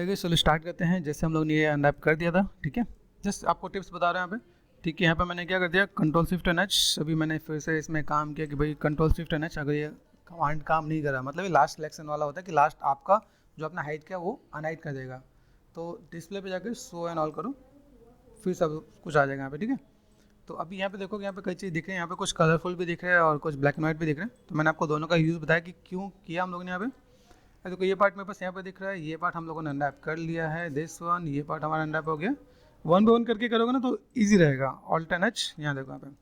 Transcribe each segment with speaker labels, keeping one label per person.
Speaker 1: आइए चलो स्टार्ट करते हैं। जैसे हम लोग ने ये अनरैप कर दिया था, ठीक है। जस्ट आपको टिप्स बता रहे हैं यहाँ पे, ठीक है। यहाँ पे मैंने क्या कर दिया, कंट्रोल शिफ्ट एन एच। अभी मैंने फिर से इसमें काम किया कि भाई कंट्रोल शिफ्ट एन एच, अगर ये कमांड काम नहीं करा, मतलब ये लास्ट सिलेक्शन वाला होता है कि लास्ट आपका जो अपना हाइट का वो अनहाइट कर देगा। तो डिस्प्ले पे जाकर शो एंड ऑल करो, फिर सब कुछ आ जाएगा यहाँ पे, ठीक है। तो अभी यहाँ पे देखो कि यहाँ पे कई चीज़ दिख रही है, यहाँ पे कुछ कलरफुल भी दिख रहे हैं और कुछ ब्लैक एंड वाइट भी दिख रहे हैं। तो मैंने आपको दोनों का यूज़ बताया कि क्यों किया हम लोगों ने यहाँ पे। देखो ये पार्ट मेरे पास यहाँ पे दिख रहा है, ये पार्ट हम लोगों ने अनरैप कर लिया है, दिस वन, ये पार्ट हमारा अनरैप हो गया। वन बाय वन करके करोगे ना तो ईजी रहेगा। ऑल्ट एन एच, यहाँ देखो यहाँ पे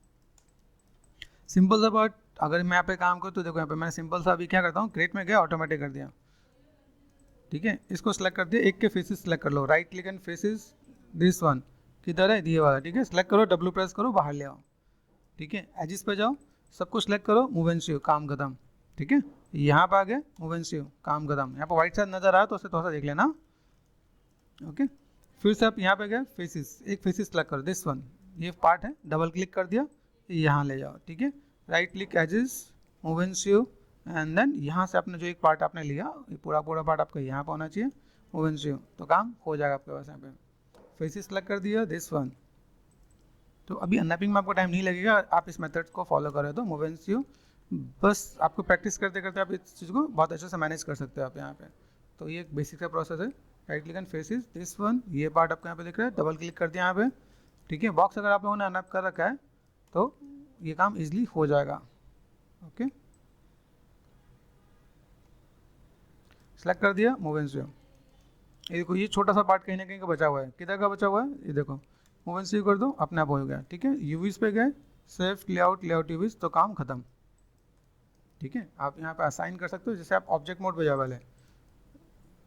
Speaker 1: सिंपल सा पार्ट। अगर मैं यहाँ पे काम करूँ तो देखो यहाँ पे मैं सिंपल सा अभी क्या करता हूँ, क्रिएट में गया, ऑटोमेटिक कर दिया, ठीक है। इसको सेलेक्ट कर दिया, एक के फेसेस सेलेक्ट कर लो, right click and faces, this one किधर है, ये वाला, ठीक है। सेलेक्ट करो, डब्ल्यू प्रेस करो, बाहर ले आओ, ठीक है। एजिस पे जाओ, सब कुछ सेलेक्ट करो, मूव एंड सी, काम खत्म, ठीक है। यहाँ पे आ गए, मूव एंड सी, काम खत्म। यहाँ पे व्हाइट साइड नजर आया तो उसे थोड़ा सा देख लेना, ओके। फिर से आप यहाँ पे गए, फेसेस, एक फेसेस सेलेक्ट करो, दिस वन, ये पार्ट है, डबल क्लिक कर दिया, यहाँ ले जाओ, ठीक है। Right click, edges, move and sew, and then यहाँ से आपने जो एक पार्ट आपने लिया, ये पूरा पार्ट आपका यहाँ पे होना चाहिए, मूव एंड सी, तो काम हो जाएगा आपके पास। यहाँ पे फेसेस सेलेक्ट कर दिया, दिस वन। तो अभी अनरैपिंग में आपको टाइम नहीं लगेगा, आप इस मेथड को फॉलो करें तो मूव एंड सी, बस आपको प्रैक्टिस करते करते आप इस चीज़ को बहुत अच्छे से मैनेज कर सकते हो आप यहाँ पे। तो ये एक बेसिक सा प्रोसेस है। Right click and faces, this one, ये पार्ट आपको यहाँ पे दिख रहा है, डबल क्लिक कर दिया यहाँ पे, ठीक है। बॉक्स अगर आप लोगों ने अनरैप कर रखा है तो ये काम इजीली हो जाएगा, ओके। सेलेक्ट कर दिया, मूव एंड सी। ये देखो ये छोटा सा पार्ट कहीं ना कहीं का बचा हुआ है, किधर का बचा हुआ है, ये देखो, मूव एंड सी कर दो, अपने आप हो गया, ठीक है। यूवीज पे गए, सेफ लेआउट यूवीज, तो काम खत्म, ठीक है। आप यहाँ पे असाइन कर सकते हो, जैसे आप ऑब्जेक्ट मोड पे जा वाले,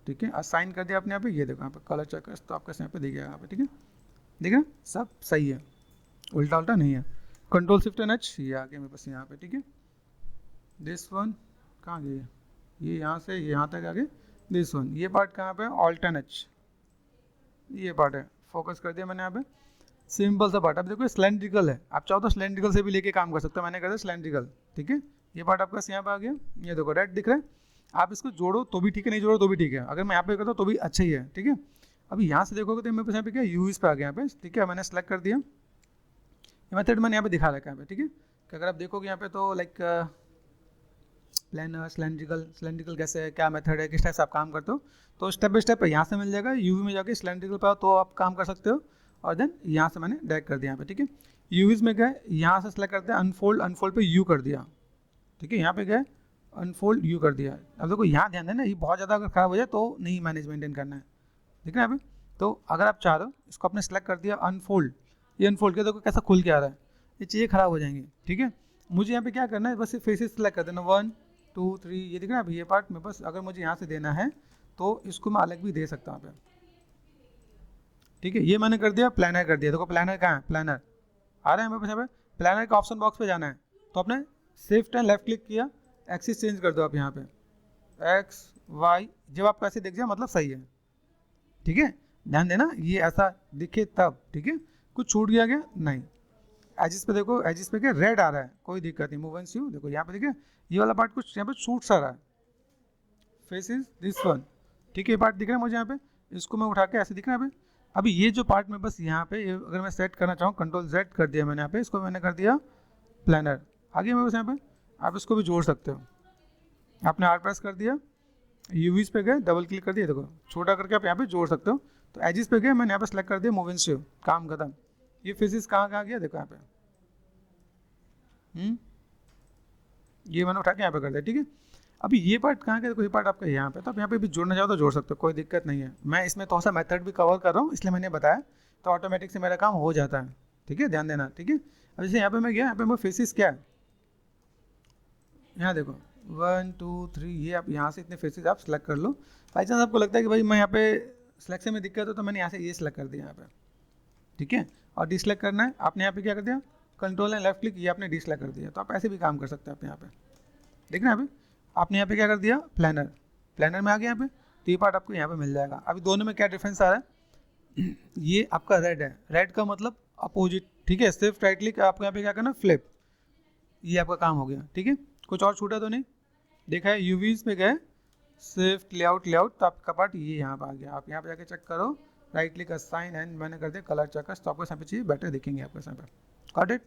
Speaker 1: ठीक है। असाइन कर दिया आपने यहाँ पे, ये देखो यहाँ पे कलर चेकर्स, तो आपके यहाँ पे दिख गया यहाँ पे, ठीक है। ठीक है, सब सही है, उल्टा उल्टा नहीं है। कंट्रोल शिफ्ट एन एच, ये आ गया मेरे पास यहाँ पे, ठीक है। दिस वन कहाँ गया, ये यहाँ से यहाँ तक आ गए, दिस वन, ये पार्ट कहाँ पे, ऑल्ट एन एच, ये पार्ट है, फोकस कर दिया मैंने यहाँ पे, सिंपल सा पार्ट। अब देखो सिलेंड्रिकल है, आप चाहो तो सिलेंड्रिकल से भी लेके काम कर सकते हो, मैंने कर दिया सिलेंड्रिकल, ठीक है। ये पार्ट आपका यहाँ पे आ गया, ये देखो रेड दिख रहा है, आप इसको जोड़ो तो भी ठीक है, नहीं जोड़ो तो भी ठीक है। अगर मैं यहाँ पे करता हूँ तो भी अच्छा ही है, ठीक है। अभी यहाँ से देखोगे तो मेरे पास यहाँ पे क्या, यूज पे आ गया यहाँ पे, ठीक है। मैंने सेलेक्ट कर दिया, ये मेथड मैंने यहाँ पे दिखा रखा है यहाँ पे, ठीक है। कि अगर आप देखोगे यहाँ पे तो लाइक प्लानर, सिलेंड्रिकल कैसे है, क्या मेथड है, किस टाइप से आप काम करते हो, तो स्टेप बाय स्टेप यहाँ से मिल जाएगा। यूवी में जाके सिलेंड्रिकल पे आओ तो आप काम कर सकते हो, और देन यहाँ से मैंने ड्रैग कर दिया यहाँ पे, ठीक है। यूवीज में गए, यहाँ से सेलेक्ट करते हैं, अनफोल्ड पे यू कर दिया, ठीक है। यहाँ पे गए, अनफोल्ड यू कर दिया। अब देखो यहाँ ध्यान देना, ये बहुत ज़्यादा अगर खराब हो जाए तो नहीं मैनेज मेंटेन करना है, ठीक है। यहाँ पे तो अगर आप चाह रहे हो, इसको आपने सेलेक्ट कर दिया, अनफोल्ड, ये अनफोल्ड किया, देखो कैसा खुल के आ रहा है, ये चीज़ें खराब हो जाएंगी, ठीक है। मुझे यहाँ पे क्या करना है, बस फेसेस सेलेक्ट कर देना, 1 2 3, ये दिख रहा है। ये पार्ट में बस अगर मुझे यहाँ से देना है तो इसको मैं अलग भी दे सकता हूँ यहाँ पे, ठीक है। ये मैंने कर दिया, प्लानर कर दिया, देखो प्लानर कहाँ है, प्लानर आ रहा है मेरे पास यहाँ पे। प्लानर का ऑप्शन बॉक्स पे जाना है तो आपने शिफ्ट एंड लेफ्ट क्लिक किया, एक्सिस चेंज कर दो आप यहाँ पे, एक्स वाई, जब आपको ऐसे दिख जाए मतलब सही है, ठीक है। ध्यान देना ये ऐसा दिखे तब, ठीक है। कुछ छूट गया क्या, नहीं। एजिस पे देखो, एजिस पे क्या रेड आ रहा है, कोई दिक्कत नहीं, मूव एंड सी, देखो यहाँ पे देखिए ये वाला पार्ट कुछ यहाँ पे छूट सा रहा है, फेसेस, दिस वन, ठीक है। ये पार्ट दिख रहा है मुझे यहाँ पे, इसको मैं उठा के ऐसे दिख रहा है यहाँ पे। अभी ये जो पार्ट में बस यहाँ पे अगर मैं सेट करना चाहूँ, कंट्रोल जेड कर दिया मैंने यहाँ पे, इसको मैंने कर दिया प्लानर, आगे मैं बस यहाँ पे आप इसको भी जोड़ सकते हो। आपने आर प्रेस कर दिया, यूवीज पे गए, डबल क्लिक कर दिया, देखो छोटा करके आप यहाँ पे जोड़ सकते हो। तो एजिस पे गए, मैंने यहाँ पे सेलेक्ट कर दिया, मूव एंड शेव, काम खत्म। ये फेसेस कहाँ गया, देखो यहाँ पे, ये मैंने उठा के यहाँ पे कर दिया, ठीक है। अभी ये पार्ट कहाँ गया, देखो ये पार्ट आपका यहाँ पे, तो आप यहाँ पे भी जोड़ना चाहो तो जोड़ सकते हो, कोई दिक्कत नहीं है। मैं इसमें थोड़ा सा मेथड भी कवर कर रहा हूँ, इसलिए मैंने बताया, तो ऑटोमेटिक से मेरा काम हो जाता है, ठीक है। ध्यान देना, ठीक है। अब जैसे यहाँ पे मैं गया, यहाँ पे मेरे फेसेस क्या है, यहाँ देखो 1 2 3, ये आप यहाँ से इतने फेसेस आप सेलेक्ट कर लो। बाई चांस आपको लगता है कि भाई मैं यहाँ पे सिलेक्शन में दिक्कत हो तो मैंने यहाँ से ये सेलेक्ट कर दिया यहाँ पे, ठीक है। और डिसलेक्ट करना है, आपने यहाँ पे क्या कर दिया, कंट्रोल एंड लेफ्ट क्लिक, ये आपने डिसलेक्ट कर दिया। तो आप ऐसे भी काम कर सकते हैं आप यहाँ पे, देखना यहाँ पे आपने यहाँ पे क्या कर दिया, प्लानर में आ गया यहाँ पे, तो ये पार्ट आपको यहाँ पे मिल जाएगा। अभी दोनों में क्या डिफरेंस आ रहा है, ये आपका रेड है, रेड का मतलब अपोजिट, ठीक है। सिर्फ राइट क्लिक आपको यहाँ पे क्या करना, फ्लिप, ये आपका काम हो गया, ठीक है। कुछ और छूटा तो नहीं, देखा है, यूवीज पे गए, शिफ्ट लेआउट, तो आपका पार्ट ये यहाँ पर आ गया। आप यहाँ पे जाके चेक करो, राइट क्लिक असाइन एंड मैंने कर दिया कलर चेकर्स, तो आपको यहाँ पे चीज़ बेटर दिखेंगे आपको यहाँ पे। Got it?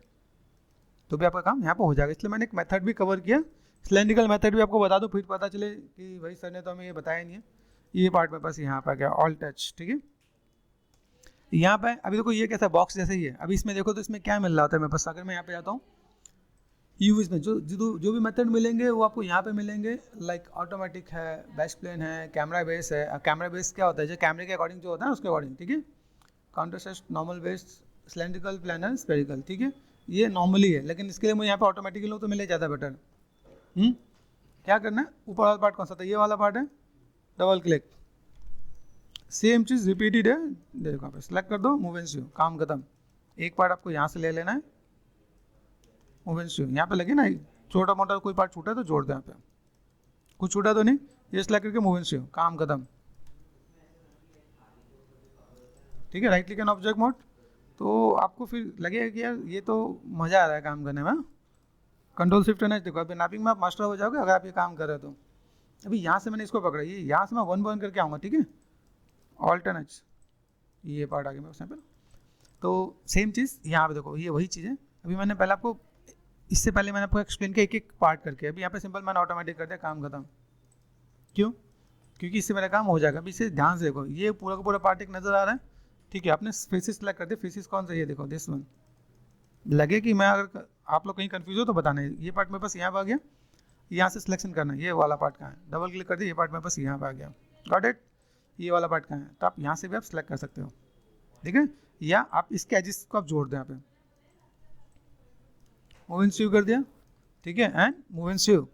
Speaker 1: तो भी आपका काम यहाँ पे हो जाएगा। इसलिए मैंने एक मेथड भी कवर किया, सिलेंड्रिकल मेथड भी आपको बता दूँ, फिर पता चले कि भाई सर ने तो हमें ये बताया नहीं है। ये पार्ट में बस यहाँ पे आ गया ऑल टच, ठीक है। यहाँ पे अभी देखो ये कैसा बॉक्स जैसे ही है। अभी इसमें देखो तो इसमें क्या मिल रहा होता है मेरे पास, अगर मैं यहाँ पे जाता हूँ यूवीज में जो भी मेथड मिलेंगे वो आपको यहाँ पे मिलेंगे। लाइक ऑटोमेटिक है, बेस्ट प्लेन है, कैमरा बेस है। कैमरा बेस क्या होता है, जो कैमरे के अकॉर्डिंग जो होता है उसके अकॉर्डिंग, ठीक है। Counter normal base, cylindrical, planar, spherical, ठीक है। ये नॉर्मली है, लेकिन इसके लिए मुझे यहाँ पे ऑटोमेटिकली लो तो मिले ज़्यादा बेटर। क्या करना है, ऊपर वाला पार्ट कौन सा था, ये वाला पार्ट है, डबल क्लिक, सेम चीज़ रिपीटेड है, देखो यहाँ पे सेलेक्ट कर दो, मूव एंड शो, काम खत्म। एक पार्ट आपको यहाँ से ले लेना है, मूव एंड शो यहाँ पे लगे ना, छोटा मोटा कोई पार्ट छूटा है तो जोड़ दो, यहाँ पे कुछ छूटा तो नहीं, ये सेलेक्ट करके मूव एंड शो, काम खत्म, ठीक है। Right click and object mode, तो आपको फिर लगेगा कि यार ये तो मज़ा आ रहा है काम करने में। कंट्रोल शिफ्ट एन एच, देखो अभी मैपिंग में आप मास्टर हो जाओगे अगर आप ये काम कर रहे हो तो। अभी यहाँ से मैंने इसको पकड़ा, ये यहाँ से मैं वन वन करके आऊँगा, ठीक है। ऑल्ट एन एच, ये पार्ट आ गया मेरे पास यहाँ पर। तो सेम चीज़ यहाँ पे देखो, ये वही चीज़ है। अभी मैंने पहले आपको, इससे पहले मैंने आपको एक्सप्लेन किया एक एक पार्ट करके। अभी यहाँ पे सिंपल मैंने ऑटोमेटिक कर दिया, काम खत्म। क्यों? क्योंकि इससे मेरा काम हो जाएगा। अभी इसे ध्यान से देखो, ये पूरा का पूरा पार्ट एक नज़र आ रहा है, ठीक है। आपने फेसिस सेलेक्ट कर दिया, फेसिस कौन सा, ये देखो दिस वन। लगे कि मैं, अगर आप लोग कहीं कंफ्यूज हो तो बताना है। ये पार्ट मेरे पास यहाँ पर आ गया, यहाँ से सिलेक्शन करना है, ये वाला पार्ट कहाँ है, डबल क्लिक कर दिया, ये पार्ट मेरे पास यहाँ पर आ गया। Got it? ये वाला पार्ट कहाँ है, तो आप यहाँ से भी आप सिलेक्ट कर सकते हो, ठीक है। या आप इसके एजिस को आप जोड़ दें यहाँ पे, मूव एंड स्यू कर दिया, ठीक है, एंड मूव एंड स्यू।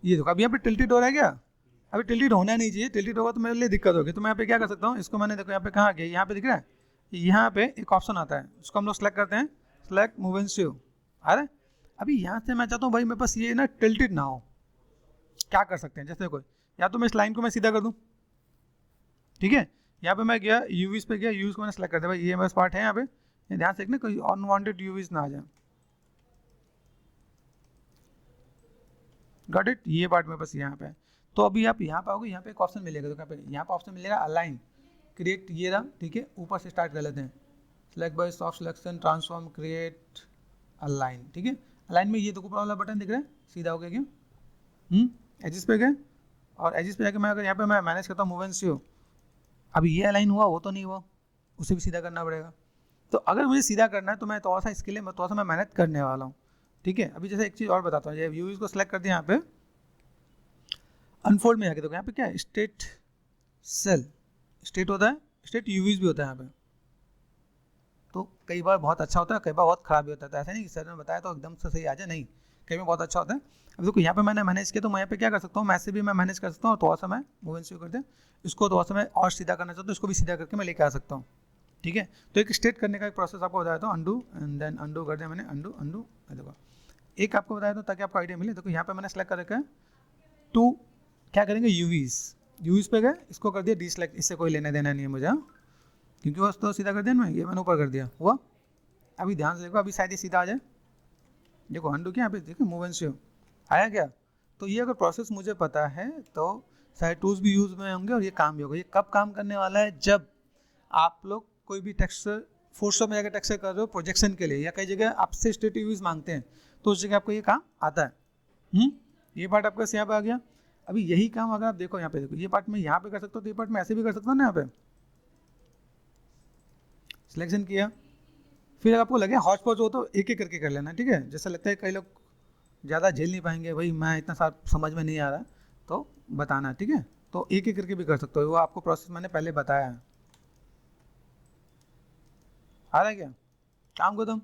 Speaker 1: ये देखो अभी यहाँ पे टिल्टेड हो रहा है क्या, अभी टिल्टेड होना नहीं चाहिए, टिल्टेड होगा तो मेरे लिए दिक्कत होगी। तो मैं यहाँ पे क्या कर सकता हूँ, इसको मैंने देखो यहाँ पे कहाँ गया, यहाँ पे दिख रहा है, यहाँ पे एक ऑप्शन आता है, उसको हम लोग सेलेक्ट करते हैं, सेलेक्ट मूव एंड स्यू आ रहा है। अभी यहाँ से मैं चाहता हूँ भाई मेरे पास ये ना टिल्टेड ना हो, क्या कर सकते हैं, जैसे कोई, या तो मैं इस लाइन को मैं सीधा कर दूँ, ठीक है। यहाँ पे मैं गया यूवीज पे गया, यूवीज को मैंने सेलेक्ट कर दिया, भाई ये मेरे पार्ट है यहाँ पे, ध्यान से देखना कोई अनवांटेड यूवीज ना आ जाए। Got it? ये पार्ट मेरे पास यहाँ पे है। तो अभी आप यहाँ पे आओगे, यहाँ पे एक ऑप्शन मिलेगा, तो यहाँ पे ऑप्शन मिलेगा अलाइन, क्रिएट, ये रहा, ठीक है। ऊपर से स्टार्ट कर लेते हैं, select by soft selection, transform, create, align, ठीक है। अलाइन में ये तो ऊपर वाला बटन दिख रहा है, सीधा हो गया क्या, एजिस पे गए, और एजिस पे जाके मैं अगर यहाँ पे मैं मैनेज करता हूँ मूव एंड स्यू, अभी ये अलाइन हुआ, वो तो नहीं हुआ, उसे भी सीधा करना पड़ेगा। तो अगर मुझे सीधा करना है तो मैं थोड़ा सा इसके लिए थोड़ा सा मैं मेहनत करने वाला हूँ, ठीक है। अभी जैसे एक चीज़ और बताता हूँ, ये व्यूज को सिलेक्ट कर दिया, यहाँ पे अनफोल्ड में जाके देखो, यहाँ पे क्या है, स्टेट सेल, स्टेट होता है, स्टेट यूवीज भी होता है यहाँ पे। तो कई बार बहुत अच्छा होता है, कई बार बहुत खराब भी होता है। तो ऐसा नहीं कि सर ने बताया तो एकदम से सही आ जाए, नहीं, कई बार बहुत अच्छा होता है। अब देखो यहाँ पे मैंने मैनेज किया, तो मैं यहाँ पे क्या कर सकता हूँ, मैच से भी मैं मैनेज कर सकता हूँ, और थोड़ा सा मैं मूव एंड स्यू कर दे, इसको थोड़ा सा मैं और सीधा करना चाहता हूँ, इसको भी सीधा करके मैं लेके आ सकता हूँ, ठीक है। तो एक स्टेट करने का एक प्रोसेस आपको बताया था, अंडू एंड देन अंडू कर दिया मैंने, अंडू अंडू, देखो एक आपको बताया था ताकि आपको आइडिया मिले। देखो यहाँ पे मैंने सेलेक्ट कर रखा है, टू क्या करेंगे, यूवीज पे गए, इसको कर दिया डिसलेक्ट, इससे कोई लेना देना नहीं है मुझे, क्योंकि बस तो सीधा कर दिया मैं, ये मैंने ऊपर कर दिया, हुआ। अभी ध्यान से देखो, अभी शायद ये सीधा आ जाए, देखो अंडू क्या, यहाँ पे देखो मूव एंड शो आया क्या। तो ये अगर प्रोसेस मुझे पता है तो सारे टूल्स भी यूज में होंगे और ये काम भी होगा। ये कब काम करने वाला है, जब आप लोग कोई भी टेक्सचर फोटोशॉप में जाकर टेक्सचर कर रहे हो प्रोजेक्शन के लिए, या कई जगह आपसे स्टेट यूज मांगते हैं, तो उस जगह आपको ये काम आता है। ये पार्ट आपका यहाँ पे आ गया। अभी यही काम अगर आप देखो यहाँ पे, देखो ये पार्ट में यहाँ पे कर सकता हूँ, तो ये पार्ट में ऐसे भी कर सकता हूँ ना, यहाँ पे सिलेक्शन किया, फिर आपको लगे हॉच पॉच हो तो एक एक करके कर लेना, ठीक है। जैसा लगता है कई लोग ज़्यादा झेल नहीं पाएंगे, भाई मैं इतना सारा समझ में नहीं आ रहा, तो बताना, ठीक है। तो एक एक करके भी कर सकते हो, वो आपको प्रोसेस मैंने पहले बताया है। आ रहा है क्या, काम खत्म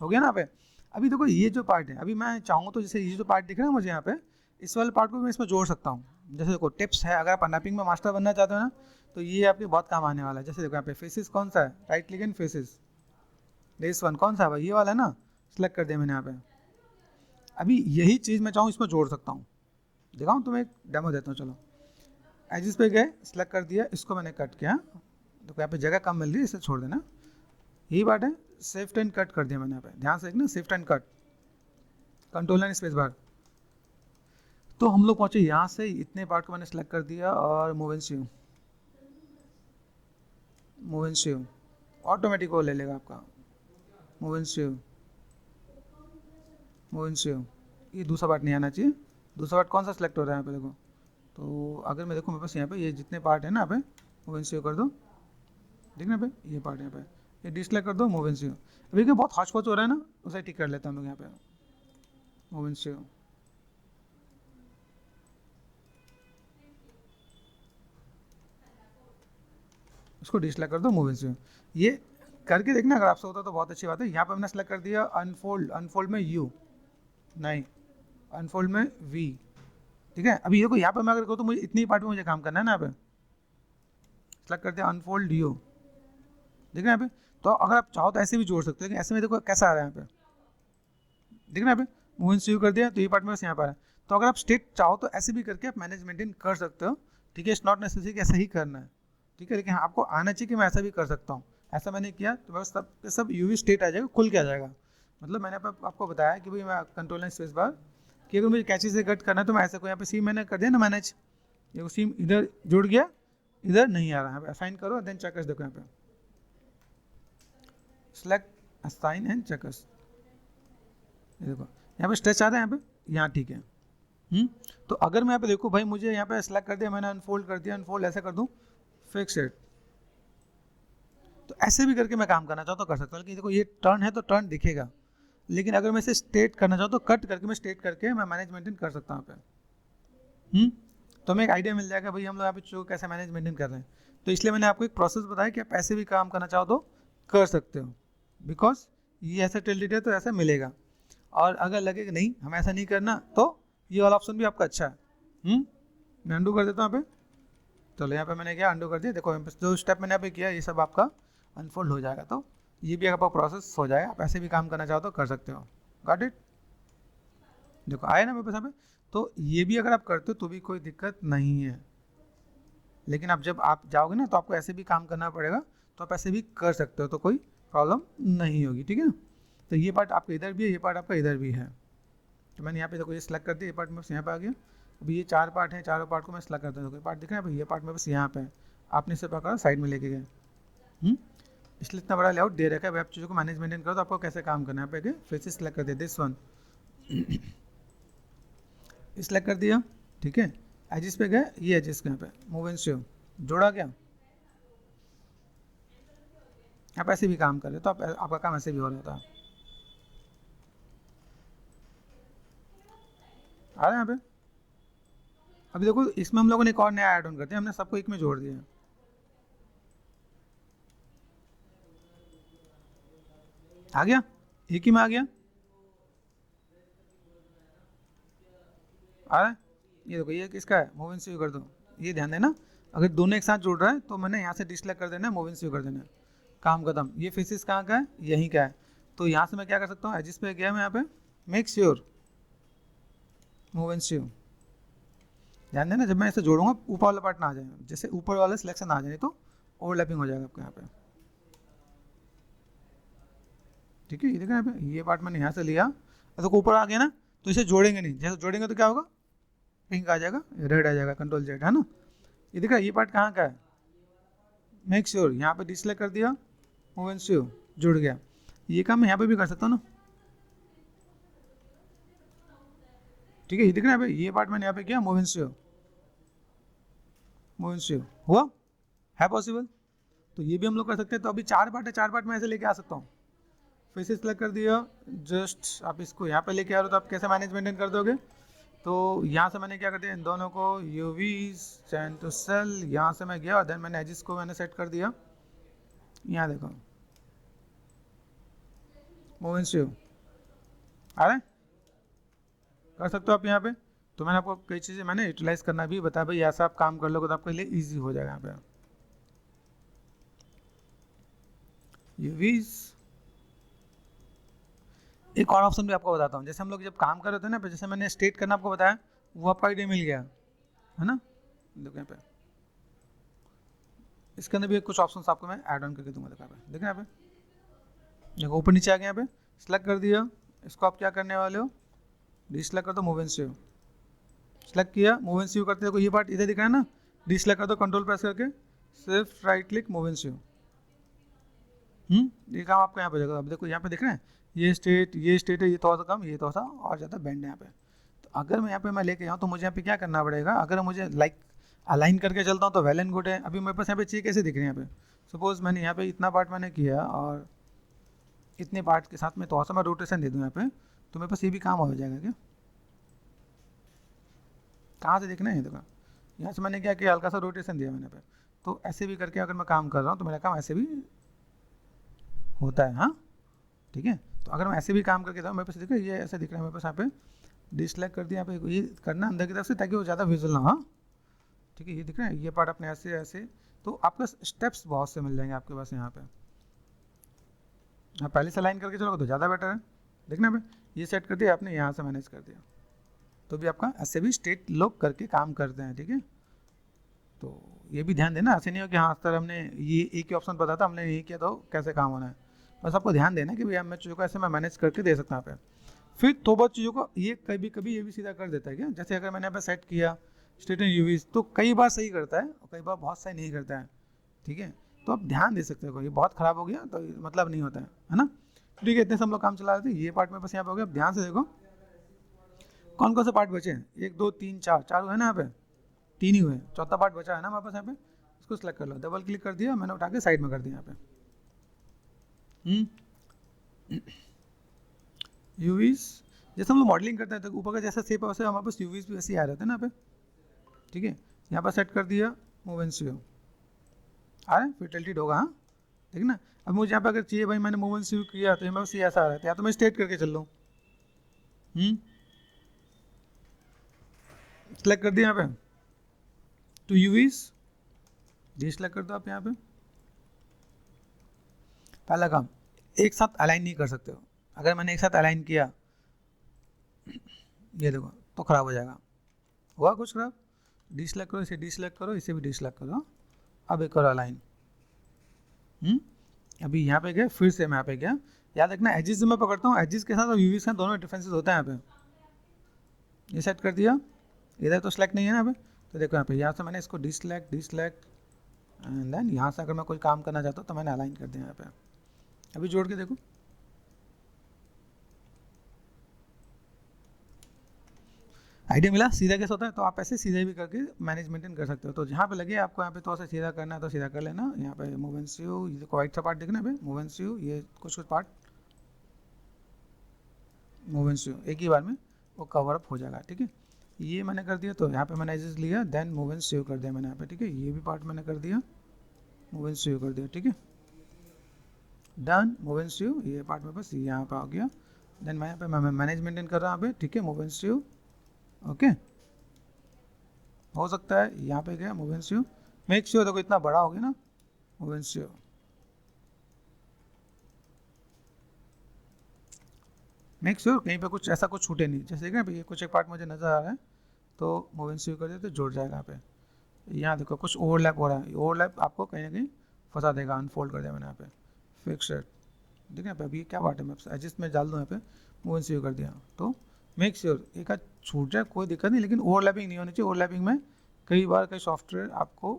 Speaker 1: हो गया ना यहाँ पे। अभी देखो ये जो पार्ट है, अभी मैं चाहूँ तो जैसे ये जो पार्ट दिख रहा है मुझे यहाँ पे, इस वाले पार्ट को मैं इसमें जोड़ सकता हूँ। जैसे देखो टिप्स है, अगर आप अनरैपिंग में मास्टर बनना चाहते हो ना, तो ये आपके बहुत काम आने वाला है। जैसे देखो यहाँ पे फेसेस कौन सा है, right click and faces, this one कौन सा है भाई, ये वाला है ना, सेलेक्ट कर दिया मैंने यहाँ पे। अभी यही चीज़ मैं चाहूँ इसमें जोड़ सकता हूँ, दिखाऊँ तुम्हें, एक डेमो देता हूँ। चलो एजिस पे गए, सेलेक्ट कर दिया, इसको मैंने कट किया, तो यहाँ पे जगह कम मिल रही है, इसे छोड़ देना। यही बात है, शिफ्ट एंड कट कर दिया मैंने यहाँ पे, ध्यान से देखना, shift and cut, control and space bar. तो हम लोग पहुंचे यहाँ से, इतने पार्ट को मैंने सेलेक्ट कर दिया और move and shave, move and shave automatic वो ले लेगा आपका, move and shave, move and shave. ये दूसरा पार्ट नहीं आना चाहिए। दूसरा पार्ट कौन सा सेलेक्ट हो रहा है यहाँ पे देखो, तो अगर मैं देखूँ मेरे पास यहाँ पे ये जितने पार्ट है ना, यहाँ पे मूव एंड शेव कर दो, देखना पे ये पार्ट यहाँ पे ये डिसलाइक कर दो, मूव एंड शेव। अभी क्या बहुत हॉच पॉच हो रहा है ना, उसे टिक कर लेते हैं हम लोग यहाँ पे, मूव एंड शेव। उसको डिसलाइक कर दो, मूव एंड शेव। ये करके देखना, अगर आपसे होता तो बहुत अच्छी बात है। यहाँ पे मैंने सेलेक्ट कर दिया अनफोल्ड, अनफोल्ड में यू नहीं, अनफोल्ड में वी, ठीक है। अभी देखो यहाँ पे मैं अगर कहूँ तो मुझे इतनी पार्ट में मुझे काम करना है ना, यहाँ पे सेलेक्ट करते हैं अनफोल्ड यू, देखना यहाँ पे। तो अगर आप चाहो तो ऐसे भी जोड़ सकते हो, लेकिन ऐसे में देखो कैसा आ रहा है यहाँ पे, देखना यहाँ पे मूव एंड शेव कर दिया तो ये पार्ट में बस यहाँ पर है। तो अगर आप स्टेट चाहो तो ऐसे भी करके आप मैनेज मेंटेन कर सकते हो, ठीक है। इट्स नॉट नेसेसरी कि ऐसा ही करना है, ठीक है। लेकिन आपको आना चाहिए कि मैं ऐसा भी कर सकता हूँ। ऐसा मैंने किया तो बस सब यूवी स्टेट आ जाएगा, खुल के आ जाएगा। मतलब मैंने आपको बताया कि भाई मैं कंट्रोल स्पेस बार कि अगर मुझे कैची से कट करना है तो मैं ऐसे को यहाँ पे सीम मैंने कर दिया ना मैनेज, ये सीम इधर जुड़ गया, इधर नहीं आ रहा है, असाइन करो देन चेकर्स देखो यहाँ पे, सेलेक्ट असाइन एंड चेकर्स, ये देखो यहाँ पे स्ट्रेच आ रहा है, यहाँ पे यहाँ ठीक है। तो अगर मैं यहाँ पे देखूँ भाई मुझे यहाँ पे सेलेक्ट कर दिया मैंने, अनफोल्ड कर दिया, अनफोल्ड ऐसा कर दूँ, फिक्स इट, तो ऐसे भी करके मैं काम करना चाहता हूँ तो कर सकता हूँ। लेकिन देखो ये टर्न है तो टर्न दिखेगा, लेकिन अगर मैं इसे स्ट्रेट करना चाहूँ तो कट करके मैं स्ट्रेट करके मैं मैनेज मेंटेन कर सकता हूँ यहाँ पे। तो हमें एक आइडिया मिल जाएगा भाई हम लोग यहाँ पे चीज़ों कैसे मैनेज मेंटेन कर रहे हैं। तो इसलिए मैंने आपको एक प्रोसेस बताया कि आप ऐसे भी काम करना चाहो तो कर सकते हो, बिकॉज ये ऐसा टिल्टेड है तो ऐसा मिलेगा। और अगर लगे कि नहीं हमें ऐसा नहीं करना तो ये वाला ऑप्शन भी आपका अच्छा है। मैं अंडू कर देता हूँ यहाँ पे, चलो यहाँ पे मैंने क्या अंडू कर दिया, देखो जो स्टेप मैंने यहाँ पे किया ये सब आपका अनफोल्ड हो जाएगा। तो ये भी आपका प्रोसेस हो जाएगा, आप ऐसे भी काम करना चाहो तो कर सकते हो। गॉट इट, देखो आए ना मेरे पास यहाँ पे। तो ये भी अगर आप करते हो तो भी कोई दिक्कत नहीं है, लेकिन अब जब आप जाओगे ना तो आपको ऐसे भी काम करना पड़ेगा, तो आप ऐसे भी कर सकते हो, तो कोई प्रॉब्लम नहीं होगी, ठीक है ना। तो ये पार्ट आपका इधर भी है, ये पार्ट आपका इधर भी है। तो मैंने यहाँ पे देखो ये सेलेक्ट कर दिया, ये पार्ट में बस यहाँ पे आ गया। अभी ये 4 पार्ट है, चारों पार्ट को मैं सेलेक्ट करता हूँ, पार्ट दिख रहा है भाई, ये पार्ट में बस यहाँ पे है, आपने इसे पकड़ा साइड में लेके गए। इसलिए इतना बड़ा लेआउट दे रखा है, आप चीज़ों को मैनेज मेंटेन करो तो आपको कैसे काम करना है। यहाँ पे फेसेस सेलेक्ट कर दिया, दिस वन सेलेक्ट कर दिया, ठीक है। एजिस पे गए, ये एजिस के यहाँ पे मूव एंड शेव जोड़ा गया। आप ऐसे भी काम कर रहे हो तो आपका काम ऐसे भी हो रहा था। आ रहा है यहाँ पे। अभी देखो इसमें हम लोगों ने एक और नया ऐड ऑन कर दिया, हमने सबको एक में जोड़ दिया। आ गया, एक ही में आ गया, आ रहा है। ये देखो ये किसका है, मूव एंड शेव कर दो। ये ध्यान देना, अगर दोनों एक साथ जुड़ रहा है तो मैंने यहाँ से डिसलाइक कर देना है, मूव एंड शेव कर देना है, काम खत्म। ये फेसिस कहाँ का है, यहीं का है। तो यहाँ से मैं क्या कर सकता हूँ, एजिस पे गया मैं यहाँ पे, मेक श्योर मूव एंड शेव। ध्यान देना जब मैं इसे जोड़ूंगा ऊपर वाला पार्ट ना आ जाए, जैसे ऊपर वाला सिलेक्शन आ जाए तो ओवरलैपिंग हो जाएगा आपको यहाँ पे, ठीक है। ये देखा यहाँ पे, ये पार्ट मैंने यहाँ से लिया तो ऊपर आ गया ना, तो इसे जोड़ेंगे नहीं, जैसे जोड़ेंगे तो क्या होगा, पिंक आ जाएगा, रेड आ जाएगा, कंट्रोल जेड, है ना। ये देखा ये पार्ट कहाँ का है, मेक श्योर, यहाँ पे डिसलाइक कर दिया, मूव एंड शेव जुड़ गया। ये काम मैं यहाँ पे भी कर सकता हूँ ना, ठीक है। ये दिख रहा है भाई, ये पार्ट मैंने यहाँ पे किया, move and shave, move and shave हुआ, है पॉसिबल। तो ये भी हम लोग कर सकते हैं। तो अभी 4 पार्ट है, 4 पार्ट में ऐसे लेके आ सकता हूँ। फेसेस सेलेक्ट कर दिया, जस्ट आप इसको यहाँ पे लेके आ रहे हो तो आप कैसे मैनेज मेंटेन कर दोगे। तो यहाँ से मैंने क्या कर दिया, इन दोनों को यूवी सेंड टू सेल, यहाँ से मैं गया और देन मैंने एजिस को मैंने सेट कर दिया। यहाँ देखो मूव एंड शेव आ रहा है, कर सकते हो आप यहाँ पे। तो मैंने आपको कई चीज़ें मैंने यूटिलाइज करना भी बताया, भाई ऐसा आप काम कर लोगे तो आपके लिए ईजी हो जाएगा। यहाँ पे यूवीज, एक और ऑप्शन भी आपको बताता हूँ। जैसे हम लोग जब काम कर रहे थे ना, जैसे मैंने स्टेट करना आपको बताया, वो आपका आइडिया मिल गया है ना। देखो यहाँ पे इसके अंदर भी कुछ ऑप्शंस आपको मैं ऐड ऑन करके दूंगा, देखो यहाँ पे, देखो यहाँ पे, देखो ऊपर नीचे आ गया, यहाँ पे सेलेक्ट कर दिया। इसको आप क्या करने वाले हो, डिसलेक्ट कर दो, मूव एंड शेव, सेलेक्ट किया, मूव एंड सी करते, देखो ये पार्ट इधर दिख रहा है ना, डिसलेक्ट कर दो कंट्रोल प्रेस करके, सिर्फ right click move and sew. ये काम आपको यहाँ पे देखो, अब देखो यहाँ पे दिख रहे हैं ये स्टेट है, ये थोड़ा सा कम, ये थोड़ा सा और ज़्यादा बेंड है यहाँ पे। तो अगर मैं यहाँ पे मैं लेके जाऊँ तो मुझे यहाँ पे क्या करना पड़ेगा, अगर मुझे लाइक अलाइन करके चलता हूँ तो वेल एंड गुड है। अभी मेरे पास यहाँ पे चीज़ कैसे दिख रही है, यहाँ पे सपोज मैंने यहाँ पे इतना पार्ट मैंने किया और इतने पार्ट के साथ में थोड़ा सा मैं रोटेशन दे दूँ यहाँ पे, तो मेरे पास ये भी काम हो जाएगा क्या? कहाँ से देखना है, देखो यहाँ से मैंने क्या किया, हल्का सा रोटेशन दिया मैंने पे, तो ऐसे भी करके अगर मैं काम कर रहा हूँ तो मेरा काम ऐसे भी होता है। हाँ ठीक है, तो अगर मैं ऐसे भी काम करके जाऊँ, मेरे पास देखो ये ऐसे दिख रहा है मेरे पास, यहाँ पे डिसलाइक कर दिया, यहाँ पे ये करना अंदर की तरफ से ताकि वो ज़्यादा विजुअल ना हो। हाँ ठीक है, ये दिख रहा है, ये पार्ट अपने ऐसे ऐसे, तो आपको स्टेप्स बहुत से मिल जाएंगे आपके पास यहाँ पे। हाँ पहले से लाइन करके चलोगे तो ज़्यादा बेटर है। देखना पे ये सेट कर दिया आपने, यहाँ से मैनेज कर दिया, तो भी आपका ऐसे भी स्टेट लोग करके काम करते हैं। ठीक है, तो ये भी ध्यान देना, ऐसे नहीं हो कि हाँ सर हमने ये एक ही ऑप्शन पता था हमने यही किया तो कैसे काम होना है। बस आपको ध्यान देना कि भैया मैं चीज़ों को ऐसे मैं मैनेज करके दे सकता हूँ यहाँ पे। फिर तो बहुत चीज़ों को ये कभी कभी ये भी सीधा कर देता है क्या, जैसे अगर मैंने यहाँ पे सेट किया स्टेट एंड यूवीज तो कई बार सही करता है और कई बार बहुत सही नहीं करता है। ठीक है, तो आप ध्यान दे सकते हो, ये बहुत ख़राब हो गया तो मतलब नहीं होता है ना। ठीक है, इतने सब लोग काम चला रहे थे, ये पार्ट में बस यहाँ पे हो गया। अब ध्यान से देखो कौन कौन से पार्ट बचे हैं, 1 2 3 4, 4 हुए ना यहाँ पे, 3 ही हुए, चौथा पार्ट बचा है ना हमारे पास यहाँ पे, इसको सिलेक्ट कर लो, डबल क्लिक कर दिया मैंने, उठा के साइड में कर दिया यहाँ पे। यूवीज जैसे हम लोग मॉडलिंग करते हैं तो ऊपर का जैसा शेप है वैसे हमारे पास यूवीज भी वैसे ही आ रहे थे ना यहाँ पे। ठीक है, यहाँ पर सेट कर दिया मूव एंड सी आ रहा है, फिर टिल्टेड होगा। हाँ ठीक ना, अब मुझे यहाँ पे अगर चाहिए भाई मैंने मूव एंड सी किया तो मैं बस ऐसा आ रहा है, या तो मैं स्ट्रेट करके चल लूँ। सेलेक्ट कर दिया यहाँ पे टू यूवीज, डिसलेक्ट कर दो आप यहाँ पे। पहला काम, एक साथ अलाइन नहीं कर सकते हो, अगर मैंने एक साथ अलाइन किया ये देखो तो ख़राब हो जाएगा, हुआ कुछ ख़राब। डिसलेक्ट करो, इसे डिसलेक्ट करो, इसे भी डिसलेक्ट करो, अब एक और अलाइन। अभी यहाँ पे गए, फिर से मैं यहाँ पे गया, याद रखना एजिस जो मैं पकड़ता हूँ एजिस के साथ और यूवीज के दोनों डिफरेंसेस होता है यहाँ पे। ये सेट कर दिया, इधर तो सेलेक्ट नहीं है ना यहाँ पे, तो देखो यहाँ पे यहाँ से मैंने इसको डिसलेक्ट एंड देन यहाँ से अगर मैं कोई काम करना चाहता हूँ तो मैंने अलाइन कर दिया यहाँ पे। अभी जोड़ के देखो, आइडिया मिला सीधा कैसे होता है। तो आप ऐसे सीधे भी करके मैनेज मेंटेन कर सकते हो। तो जहाँ पे लगे आपको यहाँ पे थोड़ा सा सीधा करना है तो सीधा कर लेना। यहाँ पे मूव एंड सी यू, ये वाइट सा पार्ट दिखना है मूव एंड सी यू, ये कुछ part move and sew एक ही बार में वो कवर अप हो जाएगा। ठीक है, ये मैंने कर दिया, तो यहाँ पे मैंने एजेस लिया, then move and sew कर दिया मैंने यहाँ पे। ठीक है, ये भी पार्ट मैंने कर दिया, मूव एंड सी यू कर दिया। ठीक है, done, move and sew, ये पार्ट में बस यहाँ पे आ गया। देन मैं यहाँ पे मैं मैनेज मेंटेन कर रहा हूँ यहाँ पे। ठीक है, move and sew, okay हो सकता है यहाँ पे गया move and sew, make sure देखो इतना बड़ा हो गया ना move and sew. Make sure कहीं पे कुछ ऐसा कुछ छूटे नहीं, जैसे देखा ये कुछ एक पार्ट मुझे नज़र आ रहा है तो मूव एंड सी यू कर दिया तो जुड़ जाएगा यहाँ पे। यहाँ देखो कुछ ओवरलैप हो रहा है, ओवरलैप आपको कहीं ना कहीं फंसा देगा। अनफोल्ड कर दिया मैंने यहाँ पे, फिक्सड देखिए यहाँ पे। अभी क्या पार्ट है, मैं एडजस्ट में डाल दूँ यहाँ पे, मूव एंड सी यू कर दिया तो मेक श्योर एक आध छूट जाए कोई दिक्कत नहीं, लेकिन ओवरलैपिंग नहीं होनी चाहिए। ओवरलैपिंग में कई बार कई सॉफ्टवेयर आपको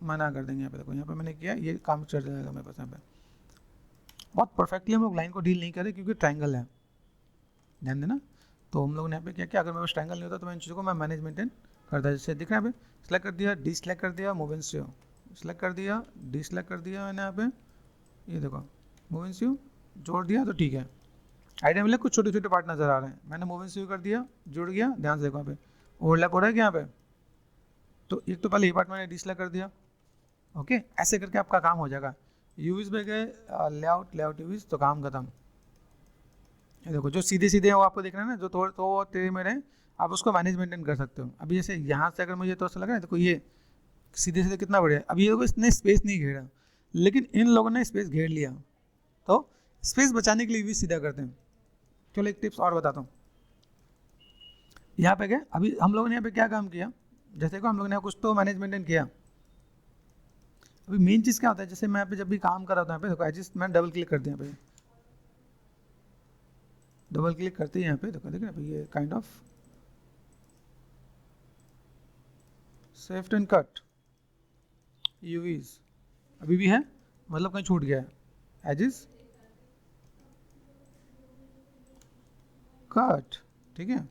Speaker 1: मना कर देंगे। यहाँ पे देखो, यहाँ पे मैंने किया, ये काम चल जाएगा मेरे पास। यहाँ पे बहुत परफेक्टली हम लोग लाइन को डील नहीं करें क्योंकि ट्रायंगल है, ध्यान देना। तो हम लोग ने यहाँ पे क्या किया, अगर मेरे पास ट्रायंगल नहीं होता तो मैं इन चीज़ों को मैं मैनेज मेंटेन करता है। जैसे दिख रहा है यहाँ पे, सेलेक्ट कर दिया, डिसलेक्ट कर दिया, move and sew, select कर दिया, डिसलेक्ट कर दिया मैंने यहाँ पे, ये देखो मूव एंड सी यू जोड़ दिया तो ठीक है। आइडिया मिले, कुछ छोटे छोटे पार्ट नजर आ रहे हैं, मैंने मूव एंड सी यू कर दिया, जुड़ गया। ध्यान से देखो यहाँ पे ओवरलैप हो रहा है क्या यहाँ पे, तो एक तो पहले ये पार्ट मैंने डिसलेक्ट कर दिया। ओके, ऐसे करके आपका काम हो जाएगा। यूवीज में गए लेआउट यूवीज तो काम खत्म। ये देखो जो सीधे सीधे हैं वो आपको दिख रहा है ना, जो थोड़े तो तेरे में रहे आप उसको मैनेज मेंटेन कर सकते हो। अभी जैसे यहाँ से अगर मुझे तो ऐसा लग रहा है, देखो ये सीधे सीधे कितना बढ़िया। अब ये देखो इसने स्पेस नहीं घेरा, लेकिन इन लोगों ने स्पेस घेर लिया, तो स्पेस बचाने के लिए भी सीधा करते हैं। चलो एक टिप्स और बताता हूँ। यहाँ पे गए, अभी हम लोगों ने यहाँ पे क्या काम किया, जैसे को हम लोगों ने कुछ तो मैनेज मेंटेन किया। अभी मेन चीज़ क्या होता है, जैसे मैं यहाँ पे जब भी काम कर रहा था यहाँ पे देखो एडजस्ट मैंने डबल क्लिक कर दिया यहाँ पे, डबल क्लिक करते हैं यहाँ पे देखो, देखो ये kind of shift and cut यूवीज अभी भी है, मतलब कहीं छूट गया है, एजिस कट, ठीक है।